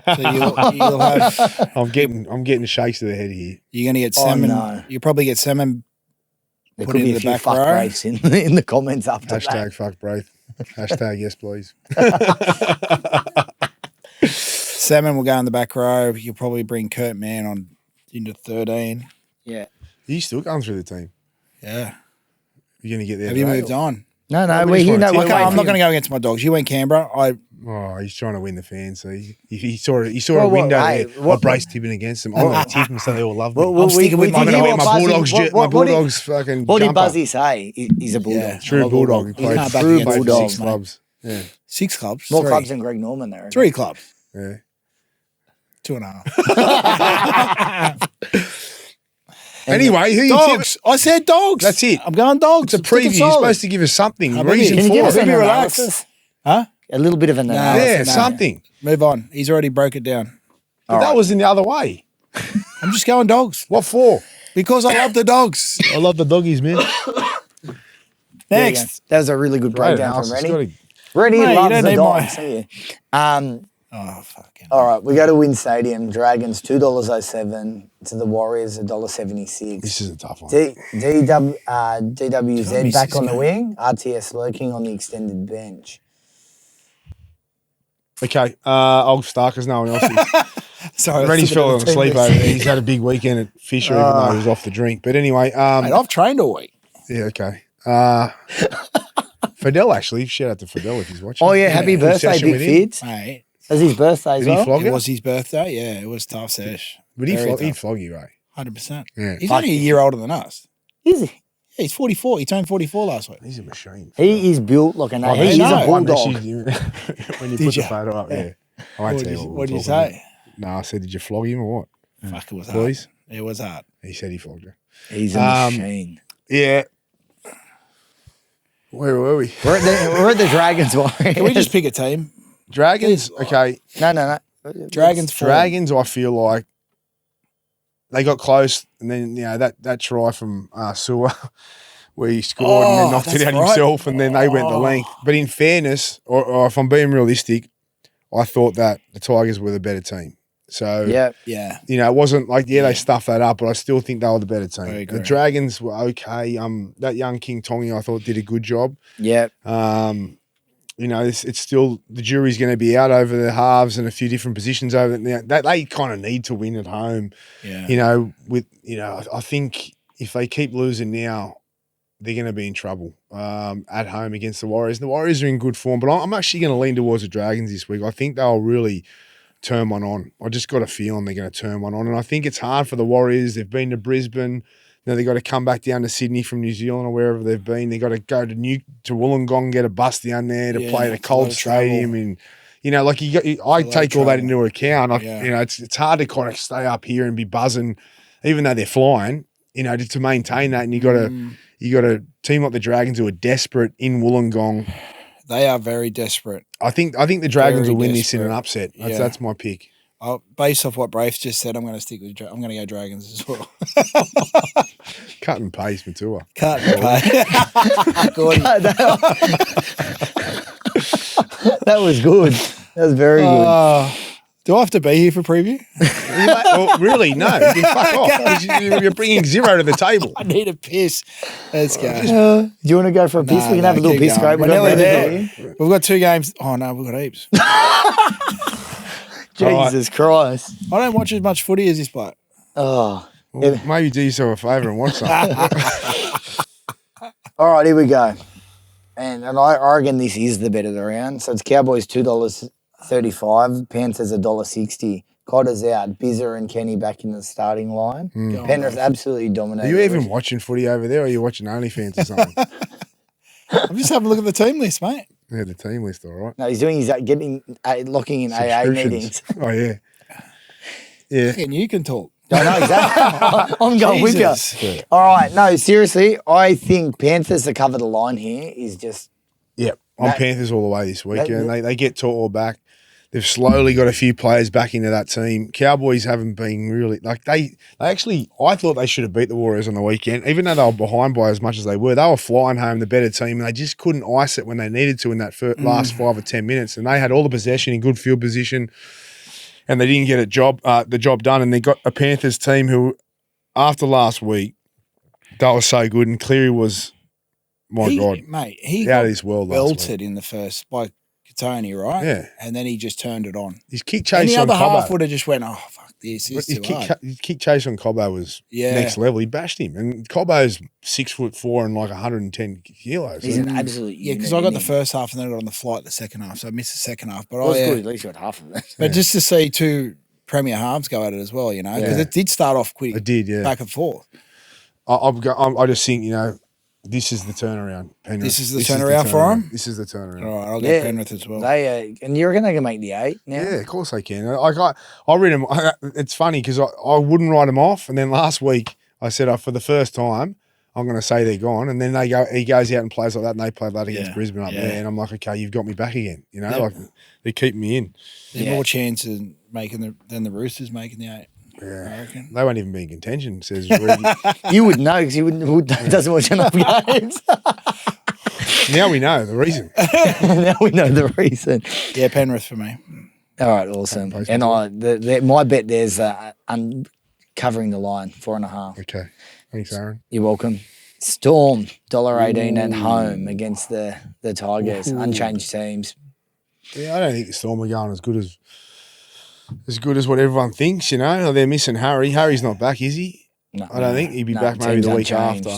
Speaker 2: so you'll have
Speaker 1: I'm getting shakes to the head here.
Speaker 2: you're going to get
Speaker 3: Oh,
Speaker 2: salmon.
Speaker 3: no.
Speaker 2: You'll probably get salmon.
Speaker 3: there
Speaker 2: Put
Speaker 3: could
Speaker 2: it
Speaker 3: be
Speaker 2: in
Speaker 3: a
Speaker 2: the
Speaker 3: few
Speaker 2: back
Speaker 3: fuck
Speaker 2: row.
Speaker 3: breaks in the comments after that.
Speaker 1: Hashtag fuck Braith. Hashtag yes, please.
Speaker 2: Salmon will go in the back row. You'll probably bring Kurt Mann on into 13.
Speaker 3: Yeah.
Speaker 1: He's still going through the team.
Speaker 2: Yeah.
Speaker 1: You're going to get there.
Speaker 2: Have you
Speaker 1: today,
Speaker 2: moved
Speaker 1: or-
Speaker 2: on?
Speaker 3: No,
Speaker 1: we
Speaker 3: we're
Speaker 1: just
Speaker 3: here.
Speaker 1: wanna
Speaker 3: No,
Speaker 1: tip
Speaker 3: we're
Speaker 1: it.
Speaker 2: Okay, I'm
Speaker 3: waiting
Speaker 2: not
Speaker 3: for
Speaker 2: going to go against my Dogs. You went Canberra.
Speaker 1: Oh, he's trying to win the fans. So he saw a
Speaker 3: Well,
Speaker 1: window
Speaker 3: hey,
Speaker 1: there.
Speaker 3: what-
Speaker 1: Brace tipping against them. I'm going to tip them so they all love me.
Speaker 3: Well,
Speaker 2: I'm sticking with
Speaker 1: I'm
Speaker 2: my
Speaker 1: going to
Speaker 2: Dogs.
Speaker 1: wear my Bulldogs.
Speaker 3: What did-
Speaker 1: Bulldogs fucking.
Speaker 3: What did
Speaker 1: jumper.
Speaker 3: Buzzy say? He's a Bulldog.
Speaker 2: Yeah.
Speaker 1: True Bulldog. He
Speaker 2: You
Speaker 1: played
Speaker 2: can't back
Speaker 1: true
Speaker 2: against
Speaker 1: Bulldog.
Speaker 3: Bulldogs,
Speaker 1: 6
Speaker 3: mate.
Speaker 1: clubs. Yeah,
Speaker 2: 6 clubs.
Speaker 3: More
Speaker 2: 3.
Speaker 3: clubs than Greg Norman there.
Speaker 2: 3 clubs.
Speaker 1: yeah.
Speaker 2: 2.5.
Speaker 1: Anyway, who you
Speaker 2: Dogs. I said Dogs.
Speaker 1: That's it.
Speaker 2: I'm going Dogs.
Speaker 1: It's a preview. You're supposed to give us something.
Speaker 2: How about you?
Speaker 1: Reason
Speaker 2: Can
Speaker 3: Can you
Speaker 1: for
Speaker 3: give us
Speaker 1: it.
Speaker 3: an
Speaker 2: Maybe relax.
Speaker 3: analysis?
Speaker 2: Huh?
Speaker 3: A little bit of an
Speaker 2: Nah.
Speaker 3: analysis.
Speaker 1: Yeah,
Speaker 2: No.
Speaker 1: something.
Speaker 2: Move on. He's already broke it down.
Speaker 1: But that was in the other way.
Speaker 2: I'm just going Dogs
Speaker 1: What for?
Speaker 2: because I love the Dogs.
Speaker 1: I love the doggies, man.
Speaker 3: There you go.
Speaker 2: Next.
Speaker 3: That was a really good breakdown from
Speaker 1: Analysis.
Speaker 3: Reni. Reni
Speaker 2: Mate, you
Speaker 3: loves
Speaker 2: don't
Speaker 3: the
Speaker 2: need
Speaker 3: Dogs. don't you?
Speaker 2: Oh, fucking.
Speaker 3: All right, we go to Win Stadium. Dragons $2.07 to the Warriors $1.76.
Speaker 1: This is a tough one.
Speaker 3: DWZ
Speaker 2: miss
Speaker 3: back
Speaker 2: this
Speaker 3: on the
Speaker 2: game.
Speaker 3: wing. RTS lurking on the extended bench.
Speaker 1: Okay, I'll start because no one else is.
Speaker 2: Sorry.
Speaker 1: Rennie's
Speaker 2: that's a bit
Speaker 1: fallen
Speaker 2: of a team
Speaker 1: asleep
Speaker 2: miss.
Speaker 1: over there. He's had a big weekend at Fisher, even though he was off the drink. But anyway,
Speaker 2: Mate, I've trained all week.
Speaker 1: yeah, okay. Fidel, actually. Shout out to Fidel if he's watching.
Speaker 3: Oh, yeah, happy
Speaker 1: Good
Speaker 3: birthday,
Speaker 1: session
Speaker 3: Big
Speaker 1: with him.
Speaker 3: Fids.
Speaker 2: Mate,
Speaker 3: It's his birthday as
Speaker 1: Did he
Speaker 3: well.
Speaker 1: flog
Speaker 2: it
Speaker 1: you?
Speaker 2: was his birthday. Yeah, it was tough sesh.
Speaker 1: But he'd
Speaker 2: Very tough.
Speaker 1: flog you, right?
Speaker 2: 100%.
Speaker 1: Yeah.
Speaker 2: He's only a year older than us.
Speaker 3: Is he?
Speaker 2: Yeah, he's 44. He turned 44 last week.
Speaker 1: He's a machine.
Speaker 3: He is built like an
Speaker 1: Oh,
Speaker 3: He is
Speaker 2: know.
Speaker 3: a bulldog.
Speaker 1: When you
Speaker 2: Did
Speaker 1: put the
Speaker 2: you?
Speaker 1: photo up, yeah. I won't
Speaker 2: What
Speaker 1: tell
Speaker 2: did
Speaker 1: you
Speaker 2: you,
Speaker 1: what
Speaker 2: what did
Speaker 1: we're
Speaker 2: you
Speaker 1: talking
Speaker 2: say?
Speaker 1: about. No, I said, did you flog him or what?
Speaker 2: Fuck, it was hard.
Speaker 1: Please?
Speaker 2: It was hard.
Speaker 1: He said he flogged you.
Speaker 3: He's a machine.
Speaker 1: Yeah. Where were we?
Speaker 3: We're at the Dragons.
Speaker 2: Can we just pick a team?
Speaker 1: Dragons? Okay.
Speaker 3: No.
Speaker 1: Dragons, I feel like they got close, and then that try from Sewer where he scored and then knocked it out himself, and then they went the length. But in fairness, or if I'm being realistic, I thought that the Tigers were the better team. So it wasn't like they stuffed that up, but I still think they were the better team. The Dragons were okay. That young King Tongi I thought did a good job.
Speaker 3: Yeah.
Speaker 1: It's still the jury's going to be out over the halves and a few different positions over that they kind of need to win at home.
Speaker 2: Yeah.
Speaker 1: I think if they keep losing now, they're going to be in trouble at home against the Warriors. The Warriors are in good form, but I'm actually going to lean towards the Dragons this week. I think they'll really turn one on. I just got a feeling they're going to turn one on, and I think it's hard for the Warriors. They've been to Brisbane. Now they've got to come back down to Sydney from New Zealand or wherever they've been. They've got to go to Wollongong, get a bus down there to play at a cold stadium. And, I take all that into account. It's hard to kind of stay up here and be buzzing, even though they're flying, to maintain that. And you got a team like the Dragons who are desperate in Wollongong.
Speaker 2: They are very desperate.
Speaker 1: I think the Dragons will win this in an upset. That's my pick.
Speaker 2: Based off what Braith just said, I'm going to stick with. I'm going to go Dragons as well.
Speaker 1: Cut and paste, Matua.
Speaker 2: Cut and paste.
Speaker 3: That was good. That was very good.
Speaker 2: Do I have to be here for preview?
Speaker 1: Well, really, no. You fuck off. You're bringing zero to the table.
Speaker 2: I need a piss. Let's go.
Speaker 3: Do you want to go for a piss? We can have a little piss scrape.
Speaker 2: We're nearly there. We've got 2 games. Oh, no, we've got heaps.
Speaker 3: Jesus Christ.
Speaker 2: I don't watch as much footy as this bloke.
Speaker 3: Oh.
Speaker 1: Well, maybe do yourself a favour and watch something.
Speaker 3: All right, here we go. And I reckon this is the bet of the round. So it's Cowboys $2.35, Panthers $1.60. Cotter's out, Bizzer and Kenny back in the starting line. Penrith absolutely dominated.
Speaker 1: Are you even watching footy over there, or are you watching OnlyFans or something?
Speaker 2: I'm just having a look at the team list, mate.
Speaker 1: Yeah, the team list, all right.
Speaker 3: No, he's doing his locking in AA meetings.
Speaker 1: Oh, yeah. Yeah.
Speaker 2: And you can talk.
Speaker 3: I know, exactly. I'm going with you. Yeah. All right. No, seriously, I think Panthers to cover the line here is just...
Speaker 1: Yeah, I'm Panthers all the way this week. They get Tortor back. They've slowly got a few players back into that team. Cowboys haven't been really... They actually... I thought they should have beat the Warriors on the weekend. Even though they were behind by as much as they were flying home the better team, and they just couldn't ice it when they needed to in that last 5 or 10 minutes. And they had all the possession in good field position, and they didn't get the job done. And they got a Panthers team who, after last week, they were so good. And Cleary was, God,
Speaker 2: mate, he
Speaker 1: out of this world.
Speaker 2: Belted in the first by Tony, right?
Speaker 1: Yeah.
Speaker 2: And then he just turned it on.
Speaker 1: His kick chase on Cobbo.
Speaker 2: Any other half would have just went, oh, fuck this. His
Speaker 1: kick chase on Cobbo was next level. He bashed him. And Cobbo's 6'4" and 110 kilos.
Speaker 3: He's an absolute
Speaker 2: because I got the first half and then I got on the flight the second half. So I missed the second half. But
Speaker 3: good. At least you got half of it.
Speaker 2: But just to see 2 premier halves go at it as well, because it did start off quick.
Speaker 1: It did, yeah.
Speaker 2: Back and forth.
Speaker 1: I just think, this is the turnaround. Penrith.
Speaker 2: This is the turnaround for them?
Speaker 1: This is the turnaround.
Speaker 2: All right, I'll go Penrith as well.
Speaker 3: And you reckon they can make the 8 now?
Speaker 1: Yeah, of course they can. I read them. It's funny because I wouldn't write them off. And then last week I said, for the first time, I'm going to say they're gone. And then he goes out and plays like that, and they play that against Brisbane up there. And I'm like, okay, you've got me back again. They're keeping me in.
Speaker 2: There's more chance of than the Roosters making the 8.
Speaker 1: Yeah, they won't even be in contention, says Rudy.
Speaker 3: You would know because he doesn't watch enough games.
Speaker 1: Now we know the reason.
Speaker 3: Now we know the reason.
Speaker 2: Yeah, Penrith for me.
Speaker 3: All right, awesome. And my bet there's uncovering the line, 4.5.
Speaker 1: Okay, thanks, Aaron.
Speaker 3: You're welcome. Storm $1.18 at home against the Tigers. Unchanged teams.
Speaker 1: Yeah, I don't think the Storm are going as good as what everyone thinks, They're missing Harry. Harry's not back, is he?
Speaker 3: No.
Speaker 1: I don't think. He'd be back maybe the week after.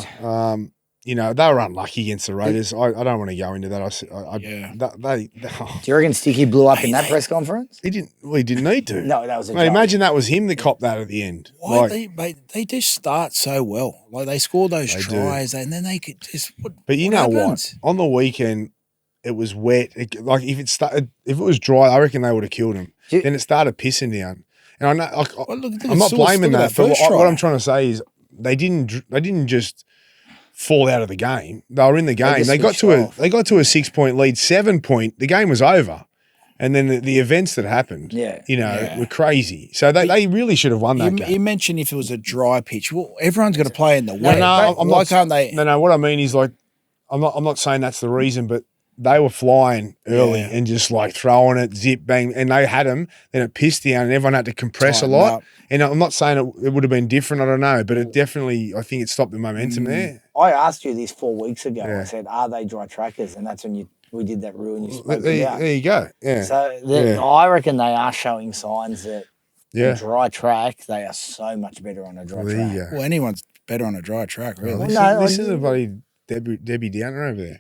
Speaker 1: They were unlucky against the Raiders. I don't want to go into that.
Speaker 3: Do you reckon Sticky blew up in that press conference?
Speaker 1: He didn't. Well, he didn't need to.
Speaker 3: No, that was a joke.
Speaker 1: Imagine that was him that copped that at the end.
Speaker 2: They just start so well. They score those tries, and then they could just.
Speaker 1: But you know what? On the weekend, it was wet. If it was dry, I reckon they would have killed him. Then it started pissing down, and I know I'm not blaming that. But what I'm trying to say is they didn't just fall out of the game. They were in the game. They got to a 6-point lead, 7 point. The game was over, And then the events that happened, were crazy. So they really should have won that game.
Speaker 2: You mentioned if it was a dry pitch. Well, everyone's got to play in the wet.
Speaker 1: Can't they? No, what I mean is like, I'm not saying that's the reason, but they were flying early and just like throwing it, zip, bang, and they had them. Then it pissed down, and everyone had to compress a lot. And I'm not saying it would have been different. I don't know, but it definitely, I think it stopped the momentum there.
Speaker 3: I asked you this 4 weeks ago. I said, "Are they dry trackers?" And that's when we did that rule and you spoke about.
Speaker 1: There you go. Yeah.
Speaker 3: So I reckon they are showing signs that a dry track, they are so much better on a dry track.
Speaker 2: Well, anyone's better on a dry track, really.
Speaker 1: This is a bloody Debbie Downer over there.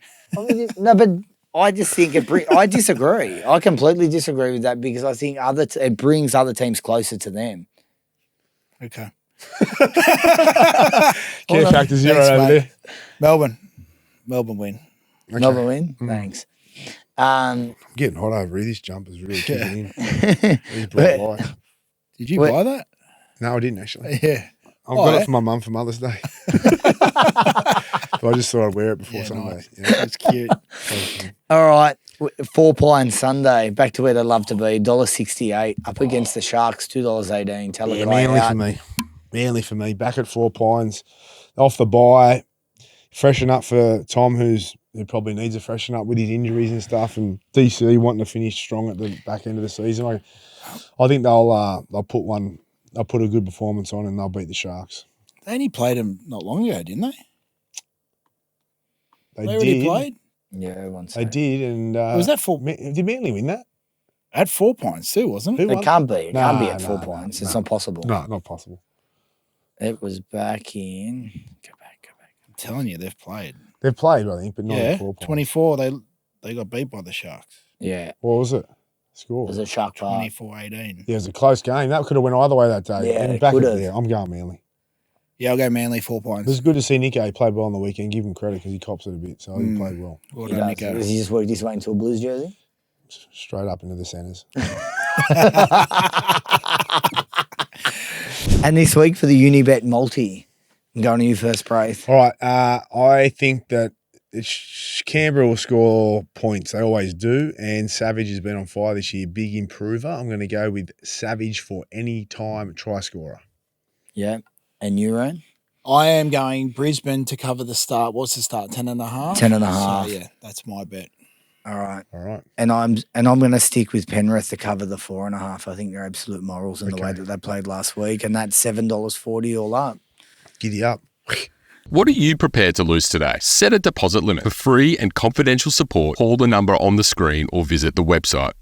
Speaker 3: No, but I just think I disagree. I completely disagree with that because I think it brings other teams closer to them.
Speaker 2: Okay.
Speaker 1: Care factor 0 over there.
Speaker 2: Melbourne win.
Speaker 3: Okay. Melbourne win? Thanks.
Speaker 1: I'm getting hot over here. This jumper's really kicking in. He's bright light.
Speaker 2: Did you buy that?
Speaker 1: No, I didn't actually.
Speaker 2: Yeah.
Speaker 1: I got it for my mum for Mother's Day. But I just thought I'd wear it before Sunday.
Speaker 2: Nice. Yeah. That's cute.
Speaker 3: All right. 4 Pine Sunday, back to where they love to be, $1.68 up against the Sharks, $2.18. Tell it
Speaker 1: Manly
Speaker 3: out.
Speaker 1: for me. Manly for me. Back at 4 Pines. Off the bye. Freshen up for Tom, who probably needs a freshen up with his injuries and stuff, and DC wanting to finish strong at the back end of the season. I think they'll put a good performance on and they'll beat the Sharks.
Speaker 2: They only played them not long ago, didn't they?
Speaker 1: They
Speaker 2: already played?
Speaker 3: Yeah, once
Speaker 1: they did. And
Speaker 2: was that
Speaker 1: did Manly win that?
Speaker 2: At 4 points too, wasn't it?
Speaker 3: It can't be. It can't be at 4 points. It's not possible.
Speaker 1: No, not possible.
Speaker 3: It was back in. Go back.
Speaker 2: I'm telling you, they've played.
Speaker 1: They've played, I think, but not at 4 points.
Speaker 2: 24. They got beat by the Sharks.
Speaker 3: Yeah.
Speaker 1: What was it? Score.
Speaker 3: It was a Shark
Speaker 2: 24-18.
Speaker 1: Yeah, it was a close game. That could have went either way that day.
Speaker 3: Yeah,
Speaker 1: it could have. I'm going Manly.
Speaker 2: Yeah, I'll go Manly 4 points.
Speaker 1: It was good to see Nico play well on the weekend. Give him credit because he cops it a bit. So he played well.
Speaker 2: Well done, Nico.
Speaker 3: Does he just work his way into a Blues jersey?
Speaker 1: Straight up into the centres.
Speaker 3: And this week for the Unibet multi, I'm going to you first, Braith.
Speaker 1: All right. I think that Canberra will score points. They always do. And Savage has been on fire this year. Big improver. I'm going to go with Savage for any time try scorer.
Speaker 3: Yeah. And you, Ron?
Speaker 2: I am going Brisbane to cover the start. What's the start? 10.5?
Speaker 3: 10.5.
Speaker 2: So, yeah, that's my bet.
Speaker 3: All right.
Speaker 1: All right.
Speaker 3: And I'm going to stick with Penrith to cover the 4.5. I think they're absolute morals in the way that they played last week. And that's $7.40 all up.
Speaker 1: Giddy up.
Speaker 5: What are you prepared to lose today? Set a deposit limit. For free and confidential support, call the number on the screen or visit the website.